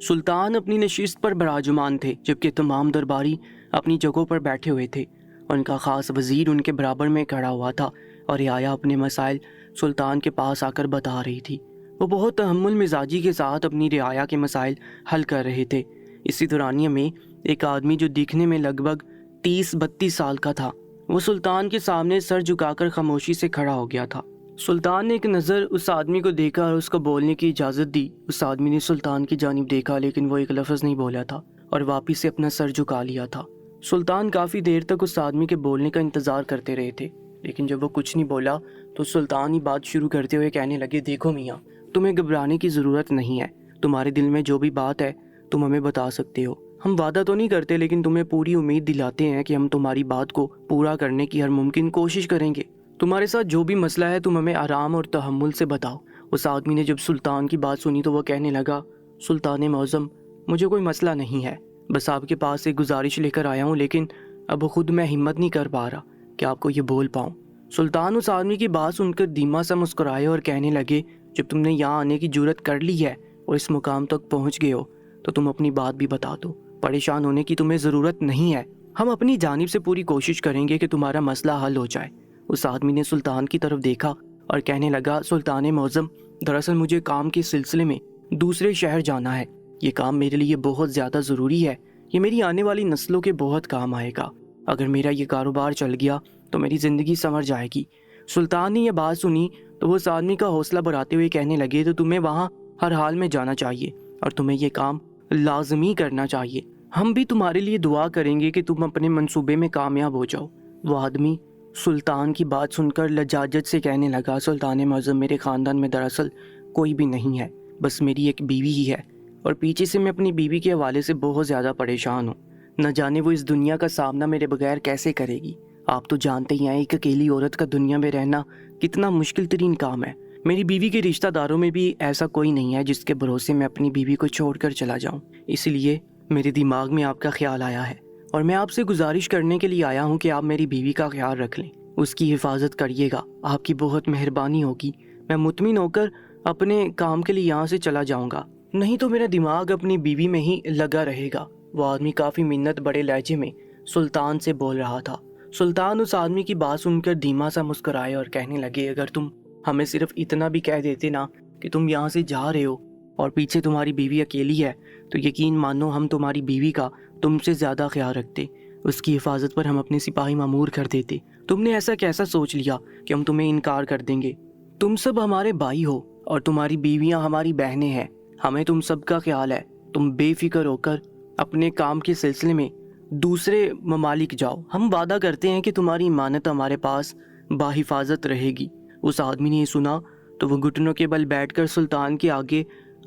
سلطان اپنی نشست پر براجمان تھے، جبکہ تمام درباری اپنی جگہوں پر بیٹھے ہوئے تھے۔ ان کا خاص وزیر ان کے برابر میں کھڑا ہوا تھا، اور رعایا اپنے مسائل سلطان کے پاس آ کر بتا رہی تھی۔ وہ بہت تحمل مزاجی کے ساتھ اپنی رعایا کے مسائل حل کر رہے تھے۔ اسی دورانیہ میں ایک آدمی جو دیکھنے میں لگ بھگ 30-32 سال کا تھا، وہ سلطان کے سامنے سر جھکا کر خاموشی سے کھڑا ہو گیا تھا۔ سلطان نے ایک نظر اس آدمی کو دیکھا اور اس کو بولنے کی اجازت دی۔ اس آدمی نے سلطان کی جانب دیکھا، لیکن وہ ایک لفظ نہیں بولا تھا اور واپس سے اپنا سر جھکا لیا تھا۔ سلطان کافی دیر تک اس آدمی کے بولنے کا انتظار کرتے رہے تھے، لیکن جب وہ کچھ نہیں بولا تو سلطان ہی بات شروع کرتے ہوئے کہنے لگے، دیکھو میاں، تمہیں گھبرانے کی ضرورت نہیں ہے، تمہارے دل میں جو بھی بات ہے تم ہمیں بتا سکتے ہو۔ ہم وعدہ تو نہیں کرتے، لیکن تمہیں پوری امید دلاتے ہیں کہ ہم تمہاری بات کو پورا کرنے کی ہر ممکن کوشش کریں گے۔ تمہارے ساتھ جو بھی مسئلہ ہے تم ہمیں آرام اور تحمل سے بتاؤ۔ اس آدمی نے جب سلطان کی بات سنی تو وہ کہنے لگا، سلطان معظم، مجھے کوئی مسئلہ نہیں ہے، بس آپ کے پاس ایک گزارش لے کر آیا ہوں، لیکن اب خود میں ہمت نہیں کر پا رہا کہ آپ کو یہ بول پاؤں۔ سلطان اس آدمی کی بات سن کر دھیما سا مسکرائے اور کہنے لگے، جب تم نے یہاں آنے کی جرت کر لی ہے اور اس مقام تک پہنچ گئے ہو تو تم اپنی بات بھی بتا دو۔ پریشان ہونے کی تمہیں ضرورت نہیں ہے، ہم اپنی جانب سے پوری کوشش کریں گے کہ تمہارا مسئلہ حل ہو جائے۔ اس آدمی نے سلطان کی طرف دیکھا اور کہنے لگا، سلطان معظم، دراصل مجھے کام کے سلسلے میں دوسرے شہر جانا ہے، یہ کام میرے لیے بہت زیادہ ضروری ہے، یہ میری آنے والی نسلوں کے بہت کام آئے گا، اگر میرا یہ کاروبار چل گیا تو میری زندگی سنور جائے گی۔ سلطان نے یہ بات سنی تو وہ اس آدمی کا حوصلہ بڑھاتے ہوئے کہنے لگے، تو تمہیں وہاں ہر حال میں جانا چاہیے اور تمہیں یہ کام لازمی کرنا چاہیے، ہم بھی تمہارے لیے دعا کریں گے کہ تم اپنے منصوبے میں کامیاب ہو جاؤ۔ وہ آدمی سلطان کی بات سن کر لجاجت سے کہنے لگا، سلطان معظم، میرے خاندان میں دراصل کوئی بھی نہیں ہے، بس میری ایک بیوی ہی ہے، اور پیچھے سے میں اپنی بیوی کے حوالے سے بہت زیادہ پریشان ہوں، نہ جانے وہ اس دنیا کا سامنا میرے بغیر کیسے کرے گی۔ آپ تو جانتے ہی ہیں ایک اکیلی عورت کا دنیا میں رہنا کتنا مشکل ترین کام ہے۔ میری بیوی کے رشتہ داروں میں بھی ایسا کوئی نہیں ہے جس کے بھروسے میں اپنی بیوی کو چھوڑ کر چلا جاؤں، اس لیے میرے دماغ میں آپ کا خیال آیا ہے اور میں آپ سے گزارش کرنے کے لیے آیا ہوں کہ آپ میری بیوی کا خیال رکھ لیں، اس کی حفاظت کریے گا، آپ کی بہت مہربانی ہوگی، میں مطمئن ہو کر اپنے کام کے لیے یہاں سے چلا جاؤں گا، نہیں تو میرا دماغ اپنی بیوی میں ہی لگا رہے گا۔ وہ آدمی کافی منت بڑے لہجے میں سلطان سے بول رہا تھا۔ سلطان اس آدمی کی بات سن کر دھیما سا مسکرائے اور کہنے لگے، اگر تم ہمیں صرف اتنا بھی کہہ دیتے نا کہ تم یہاں سے جا رہے ہو اور پیچھے تمہاری بیوی اکیلی ہے، تو یقین مانو ہم تمہاری بیوی کا تم سے زیادہ خیال رکھتے، اس کی حفاظت پر ہم اپنے سپاہی مامور کر دیتے۔ تم نے ایسا کیسا سوچ لیا کہ ہم تمہیں انکار کر دیں گے؟ تم سب ہمارے بھائی ہو اور تمہاری بیویاں ہماری بہنیں ہیں، ہمیں تم سب کا خیال ہے، تم بے فکر ہو کر اپنے کام کے سلسلے میں دوسرے ممالک جاؤ، ہم وعدہ کرتے ہیں کہ تمہاری امانت ہمارے پاس باحفاظت رہے گی۔ اس آدمی نے یہ سنا تو وہ گھٹنوں کے بل بیٹھ کر سلطان کے آگے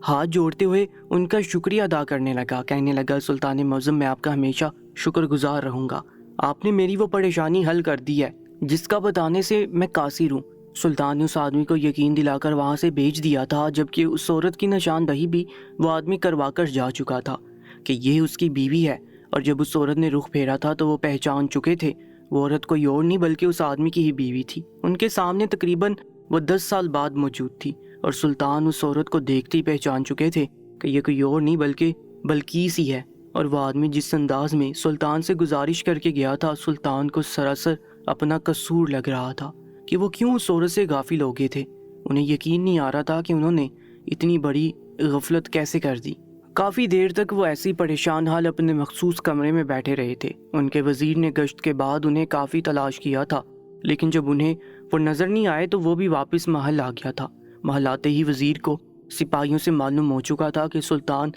ہاتھ جوڑتے ہوئے ان کا شکریہ ادا کرنے لگا، کہنے لگا، سلطان معظم، میں آپ کا ہمیشہ شکر گزار رہوں گا، آپ نے میری وہ پریشانی حل کر دی ہے جس کا بتانے سے میں قاصر ہوں۔ سلطان نے اس آدمی کو یقین دلا کر وہاں سے بھیج دیا تھا، جبکہ اس عورت کی نشاندہی بھی وہ آدمی کروا کر جا چکا تھا کہ یہ اس کی بیوی ہے، اور جب اس عورت نے رخ پھیرا تھا تو وہ پہچان چکے تھے، وہ عورت کوئی اور نہیں بلکہ اس آدمی کی ہی بیوی تھی۔ ان کے سامنے تقریباً وہ 10 سال بعد موجود تھی، اور سلطان اس عورت کو دیکھتے ہی پہچان چکے تھے کہ یہ کوئی اور نہیں بلکہ بلقیس ہی ہے۔ اور وہ آدمی جس انداز میں سلطان سے گزارش کر کے گیا تھا، سلطان کو سراسر اپنا قصور لگ رہا تھا، کہ وہ کیوں اس عورت سے غافل ہو گئے تھے۔ انہیں یقین نہیں آ رہا تھا کہ انہوں نے اتنی بڑی غفلت کیسے کر دی۔ کافی دیر تک وہ ایسی پریشان حال اپنے مخصوص کمرے میں بیٹھے رہے تھے۔ ان کے وزیر نے گشت کے بعد انہیں کافی تلاش کیا تھا، لیکن جب انہیں وہ نظر نہیں آئے تو وہ بھی واپس محل آ گیا تھا۔ محل آتے ہی وزیر کو سپاہیوں سے معلوم ہو چکا تھا کہ سلطان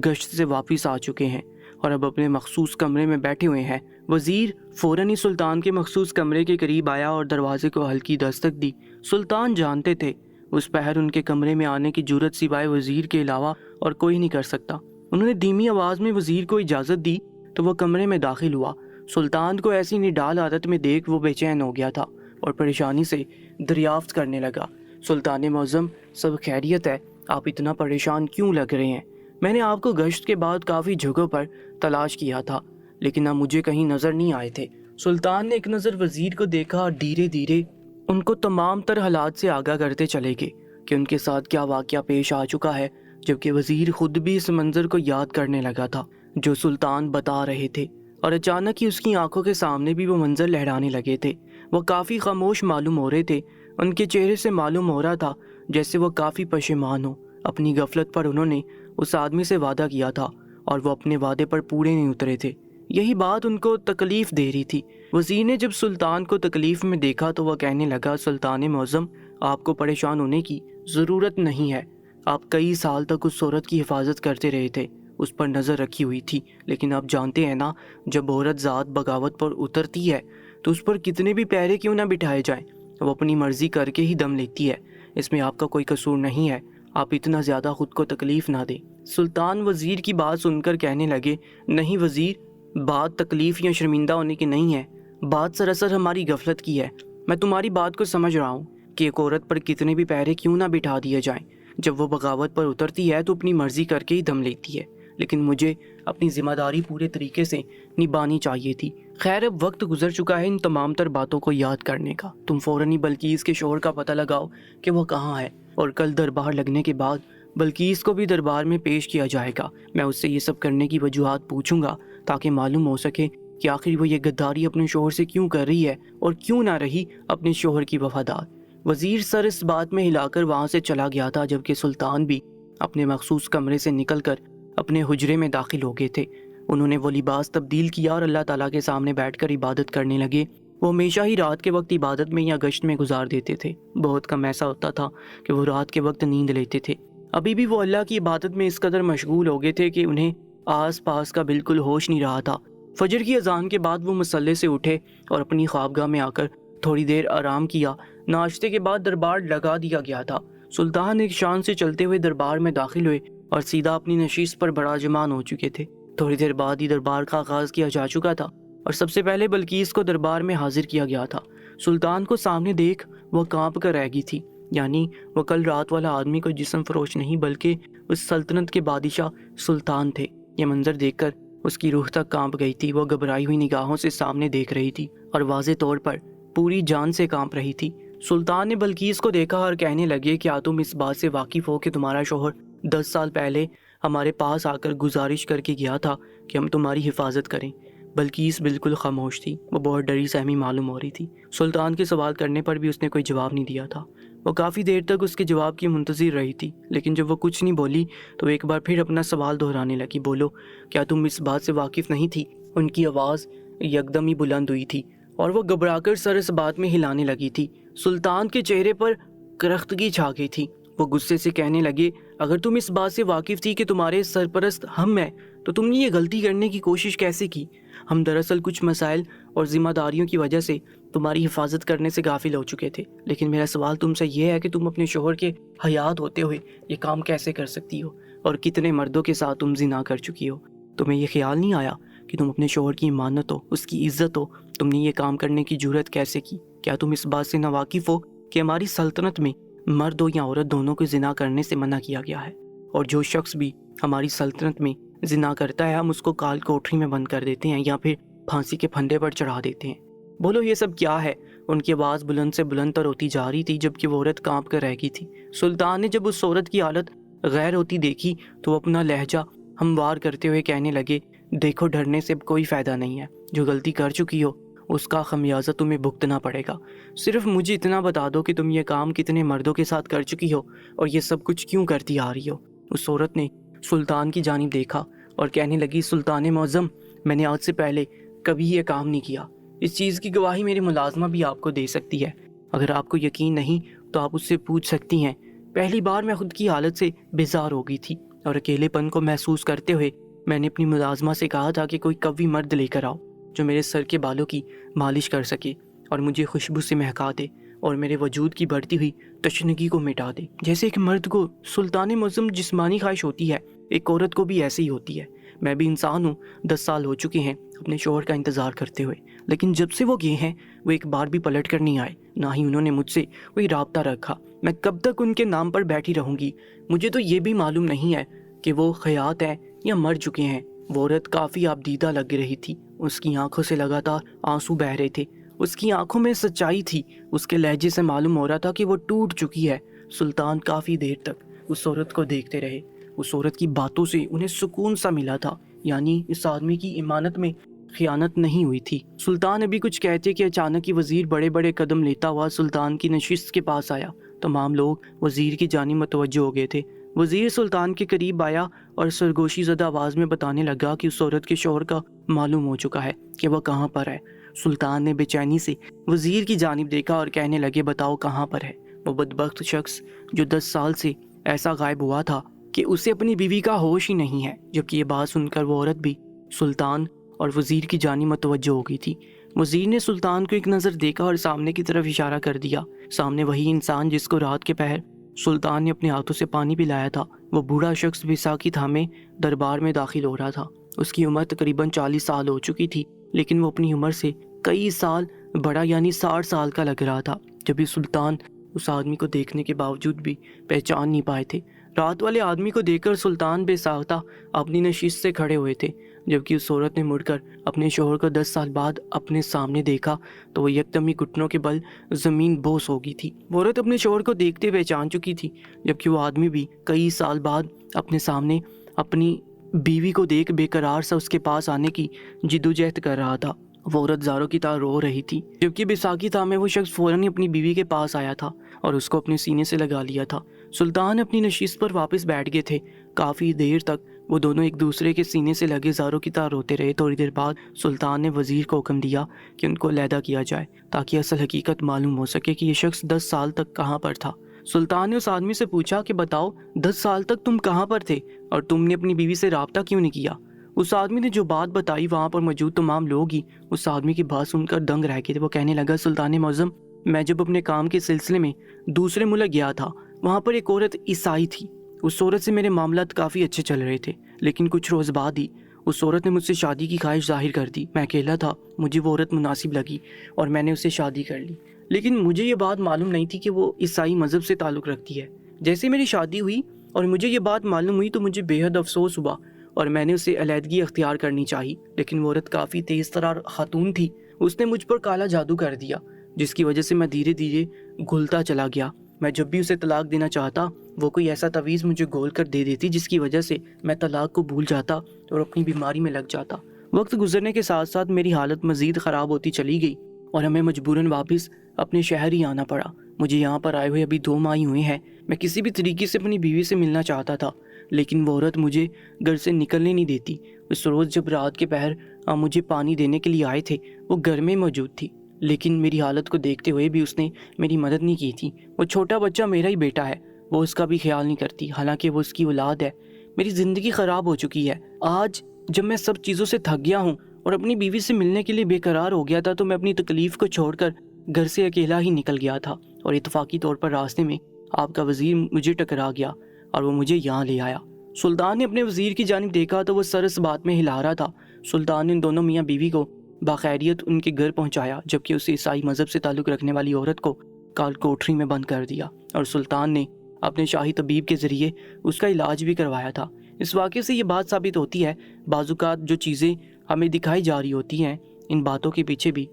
گشت سے واپس آ چکے ہیں اور اب اپنے مخصوص کمرے میں بیٹھے ہوئے ہیں۔ وزیر فوراً ہی سلطان کے مخصوص کمرے کے قریب آیا اور دروازے کو ہلکی دستک دی۔ سلطان جانتے تھے اس پہر ان کے کمرے میں آنے کی جرأت سوائے وزیر کے علاوہ اور کوئی نہیں کر سکتا۔ انہوں نے دھیمی آواز میں وزیر کو اجازت دی تو وہ کمرے میں داخل ہوا۔ سلطان کو ایسی نڈال عادت میں دیکھ وہ بے چین ہو گیا تھا اور پریشانی سے دریافت کرنے لگا، سلطان معظم، سب خیریت ہے؟ آپ اتنا پریشان کیوں لگ رہے ہیں؟ میں نے آپ کو گشت کے بعد کافی جگہوں پر تلاش کیا تھا، لیکن آپ مجھے کہیں نظر نہیں آئے تھے۔ سلطان نے ایک نظر وزیر کو دیکھا اور دھیرے دھیرے ان کو تمام تر حالات سے آگاہ کرتے چلے گئے کہ ان کے ساتھ کیا واقعہ پیش آ چکا ہے، جبکہ وزیر خود بھی اس منظر کو یاد کرنے لگا تھا جو سلطان بتا رہے تھے، اور اچانک ہی اس کی آنکھوں کے سامنے بھی وہ منظر لہرانے لگے تھے۔ وہ کافی خاموش معلوم ہو رہے تھے، ان کے چہرے سے معلوم ہو رہا تھا جیسے وہ کافی پشیمان ہو۔ اپنی غفلت پر انہوں نے اس آدمی سے وعدہ کیا تھا اور وہ اپنے وعدے پر پورے نہیں اترے تھے، یہی بات ان کو تکلیف دے رہی تھی۔ وزیر نے جب سلطان کو تکلیف میں دیکھا تو وہ کہنے لگا، سلطان معظم، آپ کو پریشان ہونے کی ضرورت نہیں ہے۔ آپ کئی سال تک اس عورت کی حفاظت کرتے رہے تھے، اس پر نظر رکھی ہوئی تھی، لیکن آپ جانتے ہیں نا، جب عورت ذات بغاوت پر اترتی ہے تو اس پر کتنے بھی پہرے کیوں نہ بٹھائے جائیں، وہ اپنی مرضی کر کے ہی دم لیتی ہے۔ اس میں آپ کا کوئی قصور نہیں ہے، آپ اتنا زیادہ خود کو تکلیف نہ دیں۔ سلطان وزیر کی بات سن کر کہنے لگے، نہیں وزیر، بات تکلیف یا شرمندہ ہونے کی نہیں ہے، بات سراسر ہماری غفلت کی ہے۔ میں تمہاری بات کو سمجھ رہا ہوں کہ ایک عورت پر کتنے بھی پہرے کیوں نہ بٹھا دیے جائیں، جب وہ بغاوت پر اترتی ہے تو اپنی مرضی کر کے ہی دم لیتی ہے، لیکن مجھے اپنی ذمہ داری پورے طریقے سے نبھانی چاہیے تھی۔ خیر، اب وقت گزر چکا ہے ان تمام تر باتوں کو یاد کرنے کا۔ تم فوراً ہی بلقیس کے شوہر کا پتہ لگاؤ کہ وہ کہاں ہے، اور کل دربار لگنے کے بعد بلقیس کو بھی دربار میں پیش کیا جائے گا۔ میں اس سے یہ سب کرنے کی وجوہات پوچھوں گا تاکہ معلوم ہو سکے کہ آخر وہ یہ غداری اپنے شوہر سے کیوں کر رہی ہے اور کیوں نہ رہی اپنے شوہر کی وفادار۔ وزیر سر اس بات میں ہلا کر وہاں سے چلا گیا تھا، جبکہ سلطان بھی اپنے مخصوص کمرے سے نکل کر اپنے حجرے میں داخل ہو گئے تھے۔ انہوں نے وہ لباس تبدیل کیا اور اللہ تعالیٰ کے سامنے بیٹھ کر عبادت کرنے لگے۔ وہ ہمیشہ ہی رات کے وقت عبادت میں یا گشت میں گزار دیتے تھے، بہت کم ایسا ہوتا تھا کہ وہ رات کے وقت نیند لیتے تھے۔ ابھی بھی وہ اللہ کی عبادت میں اس قدر مشغول ہو گئے تھے کہ انہیں آس پاس کا بالکل ہوش نہیں رہا تھا۔ فجر کی اذان کے بعد وہ مصلے سے اٹھے اور اپنی خوابگاہ میں آ کر تھوڑی دیر آرام کیا۔ ناشتے کے بعد دربار لگا دیا گیا تھا۔ سلطان ایک شان سے چلتے ہوئے دربار میں داخل ہوئے اور سیدھا اپنی نشست پر براجمان ہو چکے تھے۔ تھوڑی دیر بعد ہی دربار کا آغاز کیا جا چکا تھا اور سب سے پہلے بلقیس کو دربار میں حاضر کیا گیا تھا۔ سلطان کو سامنے دیکھ وہ کانپ کر رہ گئی تھی، یعنی وہ کل رات والا آدمی کوئی جسم فروش نہیں بلکہ اس سلطنت کے بادشاہ سلطان تھے۔ یہ منظر دیکھ کر اس کی روح تک کانپ گئی تھی۔ وہ گھبرائی ہوئی نگاہوں سے سامنے دیکھ رہی تھی اور واضح طور پر پوری جان سے کانپ رہی تھی۔ سلطان نے بلقیس کو دیکھا اور کہنے لگے، کیا تم اس بات سے واقف ہو کہ تمہارا شوہر 10 سال پہلے ہمارے پاس آ کر گزارش کر کے گیا تھا کہ ہم تمہاری حفاظت کریں؟ بلقیس بالکل خاموش تھی، وہ بہت ڈری سہمی معلوم ہو رہی تھی۔ سلطان کے سوال کرنے پر بھی اس نے کوئی جواب نہیں دیا تھا۔ وہ کافی دیر تک اس کے جواب کی منتظر رہی تھی، لیکن جب وہ کچھ نہیں بولی تو ایک بار پھر اپنا سوال دہرانے لگی، بولو، کیا تم اس بات سے واقف نہیں تھی؟ ان کی آواز یکدم ہی بلند ہوئی تھی اور وہ گھبرا کر سر اس بات میں ہلانے لگی تھی۔ سلطان کے چہرے پر کرختگی چھا گئی تھی۔ وہ غصے سے کہنے لگے، اگر تم اس بات سے واقف تھی کہ تمہارے سرپرست ہم ہیں تو تم نے یہ غلطی کرنے کی کوشش کیسے کی؟ ہم دراصل کچھ مسائل اور ذمہ داریوں کی وجہ سے تمہاری حفاظت کرنے سے غافل ہو چکے تھے، لیکن میرا سوال تم سے یہ ہے کہ تم اپنے شوہر کے حیات ہوتے ہوئے یہ کام کیسے کر سکتی ہو، اور کتنے مردوں کے ساتھ تم زنا کر چکی ہو؟ تمہیں یہ خیال نہیں آیا کہ تم اپنے شوہر کی امانت ہو، اس کی عزت ہو، تم نے یہ کام کرنے کی جرأت کیسے کی؟ کیا تم اس بات سے ناواقف ہو کہ ہماری سلطنت میں مرد ہو یا عورت دونوں کو زنا کرنے سے منع کیا گیا ہے، اور جو شخص بھی ہماری سلطنت میں زنا کرتا ہے ہم اس کو کال کوٹری میں بند کر دیتے ہیں یا پھر پھانسی کے پھندے پر چڑھا دیتے ہیں؟ بولو، یہ سب کیا ہے؟ ان کی آواز بلند سے بلند تر ہوتی جا رہی تھی، جبکہ وہ عورت کانپ کر رہ گئی تھی۔ سلطان نے جب اس عورت کی حالت غیر ہوتی دیکھی تو وہ اپنا لہجہ ہموار کرتے ہوئے کہنے لگے، دیکھو، ڈرنے سے کوئی فائدہ نہیں ہے، جو غلطی کر چکی ہو اس کا خمیازہ تمہیں بھگتنا پڑے گا۔ صرف مجھے اتنا بتا دو کہ تم یہ کام کتنے مردوں کے ساتھ کر چکی ہو اور یہ سب کچھ کیوں کرتی آ رہی ہو۔ اس عورت نے سلطان کی جانب دیکھا اور کہنے لگی، سلطان معظم، میں نے آج سے پہلے کبھی یہ کام نہیں کیا۔ اس چیز کی گواہی میری ملازمہ بھی آپ کو دے سکتی ہے۔ اگر آپ کو یقین نہیں تو آپ اس سے پوچھ سکتی ہیں۔ پہلی بار میں خود کی حالت سے بیزار ہو گئی تھی اور اکیلے پن کو محسوس کرتے ہوئے میں نے اپنی ملازمہ سے کہا تھا کہ کوئی قوی مرد لے کر آؤ جو میرے سر کے بالوں کی مالش کر سکے اور مجھے خوشبو سے مہکا دے اور میرے وجود کی بڑھتی ہوئی تشنگی کو مٹا دے۔ جیسے ایک مرد کو سلطان معظم جسمانی خواہش ہوتی ہے، ایک عورت کو بھی ایسے ہی ہوتی ہے۔ میں بھی انسان ہوں، 10 سال ہو چکے ہیں اپنے شوہر کا انتظار کرتے ہوئے، لیکن جب سے وہ گئے ہیں وہ ایک بار بھی پلٹ کر نہیں آئے، نہ ہی انہوں نے مجھ سے کوئی رابطہ رکھا۔ میں کب تک ان کے نام پر بیٹھی رہوں گی؟ مجھے تو یہ بھی معلوم نہیں ہے کہ وہ حیات ہیں یا مر چکے ہیں۔ وہ عورت کافی آبدیدہ لگ رہی تھی، اس کی آنکھوں سے لگاتار آنسو بہہ رہے تھے، اس کی آنکھوں میں سچائی تھی، اس کے لہجے سے معلوم ہو رہا تھا کہ وہ ٹوٹ چکی ہے۔ سلطان کافی دیر تک اس عورت کو دیکھتے رہے۔ اس عورت کی باتوں سے انہیں سکون سا ملا تھا، یعنی اس آدمی کی ایمانت میں خیانت نہیں ہوئی تھی۔ سلطان ابھی کچھ کہتے کہ اچانک ہی وزیر بڑے بڑے قدم لیتا ہوا سلطان کی نشست کے پاس آیا۔ تمام لوگ وزیر کی جانب متوجہ ہو گئے تھے۔ وزیر سلطان کے قریب آیا اور سرگوشی زدہ آواز میں بتانے لگا کہ اس عورت کے شوہر کا معلوم ہو چکا ہے کہ وہ کہاں پر ہے۔ سلطان نے بے چینی سے وزیر کی جانب دیکھا اور کہنے لگے، بتاؤ کہاں پر ہے وہ بدبخت شخص جو 10 سال سے ایسا غائب ہوا تھا کہ اسے اپنی بیوی کا ہوش ہی نہیں ہے۔ جبکہ یہ بات سن کر وہ عورت بھی سلطان اور وزیر کی جانب متوجہ ہو گئی تھی۔ وزیر نے سلطان کو ایک نظر دیکھا اور سامنے کی طرف اشارہ کر دیا۔ سامنے وہی انسان جس کو رات کے پہر سلطان نے اپنے ہاتھوں سے پانی پلایا تھا۔ وہ بوڑھا شخص بیساکھی تھامے دربار میں داخل ہو رہا تھا۔ اس کی عمر تقریباً 40 سال ہو چکی تھی، لیکن وہ اپنی عمر سے کئی سال بڑا، یعنی 60 سال کا لگ رہا تھا۔ جبھی سلطان اس آدمی کو دیکھنے کے باوجود بھی پہچان نہیں پائے تھے۔ رات والے آدمی کو دیکھ کر سلطان بے ساختہ اپنی نشست سے کھڑے ہوئے تھے۔ جبکہ اس عورت نے مڑ کر اپنے شوہر کو 10 سال بعد اپنے سامنے دیکھا تو وہ یکدم ہی گھٹنوں کے بل زمین بوس ہو گئی تھی۔ وہ عورت اپنے شوہر کو دیکھتے پہچان چکی تھی، جبکہ وہ آدمی بھی کئی سال بعد اپنے سامنے اپنی بیوی کو دیکھ بے قرار سا اس کے پاس آنے کی جدوجہد کر رہا تھا۔ وہ عورت زاروں کی طرح رو رہی تھی، جبکہ بیساکھی تھامے وہ شخص فوراً ہی اپنی بیوی کے پاس آیا تھا اور اس کو اپنے سینے سے لگا لیا تھا۔ سلطان اپنی نشست پر واپس بیٹھ گئے تھے۔ کافی دیر تک وہ دونوں ایک دوسرے کے سینے سے لگے زاروں کی طرح روتے رہے۔ تھوڑی دیر بعد سلطان نے وزیر کو حکم دیا کہ ان کو علیحدہ کیا جائے تاکہ اصل حقیقت معلوم ہو سکے کہ یہ شخص 10 سال تک کہاں پر تھا۔ سلطان نے اس آدمی سے پوچھا کہ بتاؤ 10 سال تک تم کہاں پر تھے اور تم نے اپنی بیوی سے رابطہ کیوں نہیں کیا؟ اس آدمی نے جو بات بتائی وہاں پر موجود تمام لوگ ہی اس آدمی کی بات سن کر دنگ رہ گئے تھے۔ وہ کہنے لگا، سلطان معظم، میں جب اپنے کام کے سلسلے میں دوسرے ملک گیا تھا، وہاں پر ایک عورت عیسائی تھی۔ اس عورت سے میرے معاملات کافی اچھے چل رہے تھے، لیکن کچھ روز بعد ہی اس عورت نے مجھ سے شادی کی خواہش ظاہر کر دی۔ میں اکیلا تھا، مجھے وہ عورت مناسب لگی اور میں نے اس سے شادی کر لی، لیکن مجھے یہ بات معلوم نہیں تھی کہ وہ عیسائی مذہب سے تعلق رکھتی ہے۔ جیسے میری شادی ہوئی اور مجھے یہ بات معلوم ہوئی تو مجھے بے حد افسوس ہوا اور میں نے اسے علیحدگی اختیار کرنی چاہی، لیکن وہ عورت کافی تیز ترار خاتون تھی۔ اس نے مجھ پر کالا جادو کر دیا، جس کی وجہ سے میں دھیرے دھیرے گھلتا چلا گیا۔ میں جب بھی اسے طلاق دینا چاہتا وہ کوئی ایسا تعویذ مجھے گھول کر دے دیتی جس کی وجہ سے میں طلاق کو بھول جاتا اور اپنی بیماری میں لگ جاتا۔ وقت گزرنے کے ساتھ ساتھ میری حالت مزید خراب ہوتی چلی گئی اور ہمیں مجبوراً واپس اپنے شہر ہی آنا پڑا۔ مجھے یہاں پر آئے ہوئے ابھی 2 ماہ ہوئے ہیں۔ میں کسی بھی طریقے سے اپنی بیوی سے ملنا چاہتا تھا، لیکن وہ عورت مجھے گھر سے نکلنے نہیں دیتی۔ اس روز جب رات کے پہر مجھے پانی دینے کے لیے آئے تھے وہ گھر میں موجود تھی، لیکن میری حالت کو دیکھتے ہوئے بھی اس نے میری مدد نہیں کی تھی۔ وہ چھوٹا بچہ میرا ہی بیٹا ہے، وہ اس کا بھی خیال نہیں کرتی، حالانکہ وہ اس کی اولاد ہے۔ میری زندگی خراب ہو چکی ہے۔ آج جب میں سب چیزوں سے تھک گیا ہوں اور اپنی بیوی سے ملنے کے لیے بے قرار ہو گیا تھا تو میں اپنی تکلیف کو چھوڑ کر گھر سے اکیلا ہی نکل گیا تھا، اور اتفاقی طور پر راستے میں آپ کا وزیر مجھے ٹکرا گیا اور وہ مجھے یہاں لے آیا۔ سلطان نے اپنے وزیر کی جانب دیکھا تو وہ سر اس بات میں ہلا رہا تھا۔ سلطان نے ان دونوں میاں بیوی کو باخیریت ان کے گھر پہنچایا، جبکہ اسے عیسائی مذہب سے تعلق رکھنے والی عورت کو کال کوٹری میں بند کر دیا، اور سلطان نے اپنے شاہی طبیب کے ذریعے اس کا علاج بھی کروایا تھا۔ اس واقعے سے یہ بات ثابت ہوتی ہے، بعض اوقات جو چیزیں ہمیں دکھائی جا رہی ہوتی ہیں، ان باتوں کے پیچھے بھی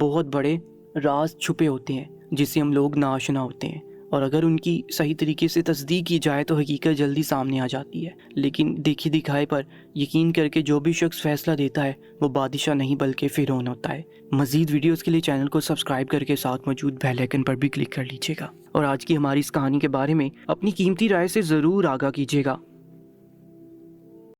بہت بڑے راز چھپے ہوتے ہیں جس سے ہم لوگ ناآشنا ہوتے ہیں۔ اور اگر ان کی صحیح طریقے سے تصدیق کی جائے تو حقیقت جلدی سامنے آ جاتی ہے، لیکن دیکھی دکھائے پر یقین کر کے جو بھی شخص فیصلہ دیتا ہے وہ بادشاہ نہیں بلکہ فرعون ہوتا ہے۔ مزید ویڈیوز کے لیے چینل کو سبسکرائب کر کے ساتھ موجود بیل آئیکن پر بھی کلک کر لیجیے گا، اور آج کی ہماری اس کہانی کے بارے میں اپنی قیمتی رائے سے ضرور آگاہ کیجیے گا۔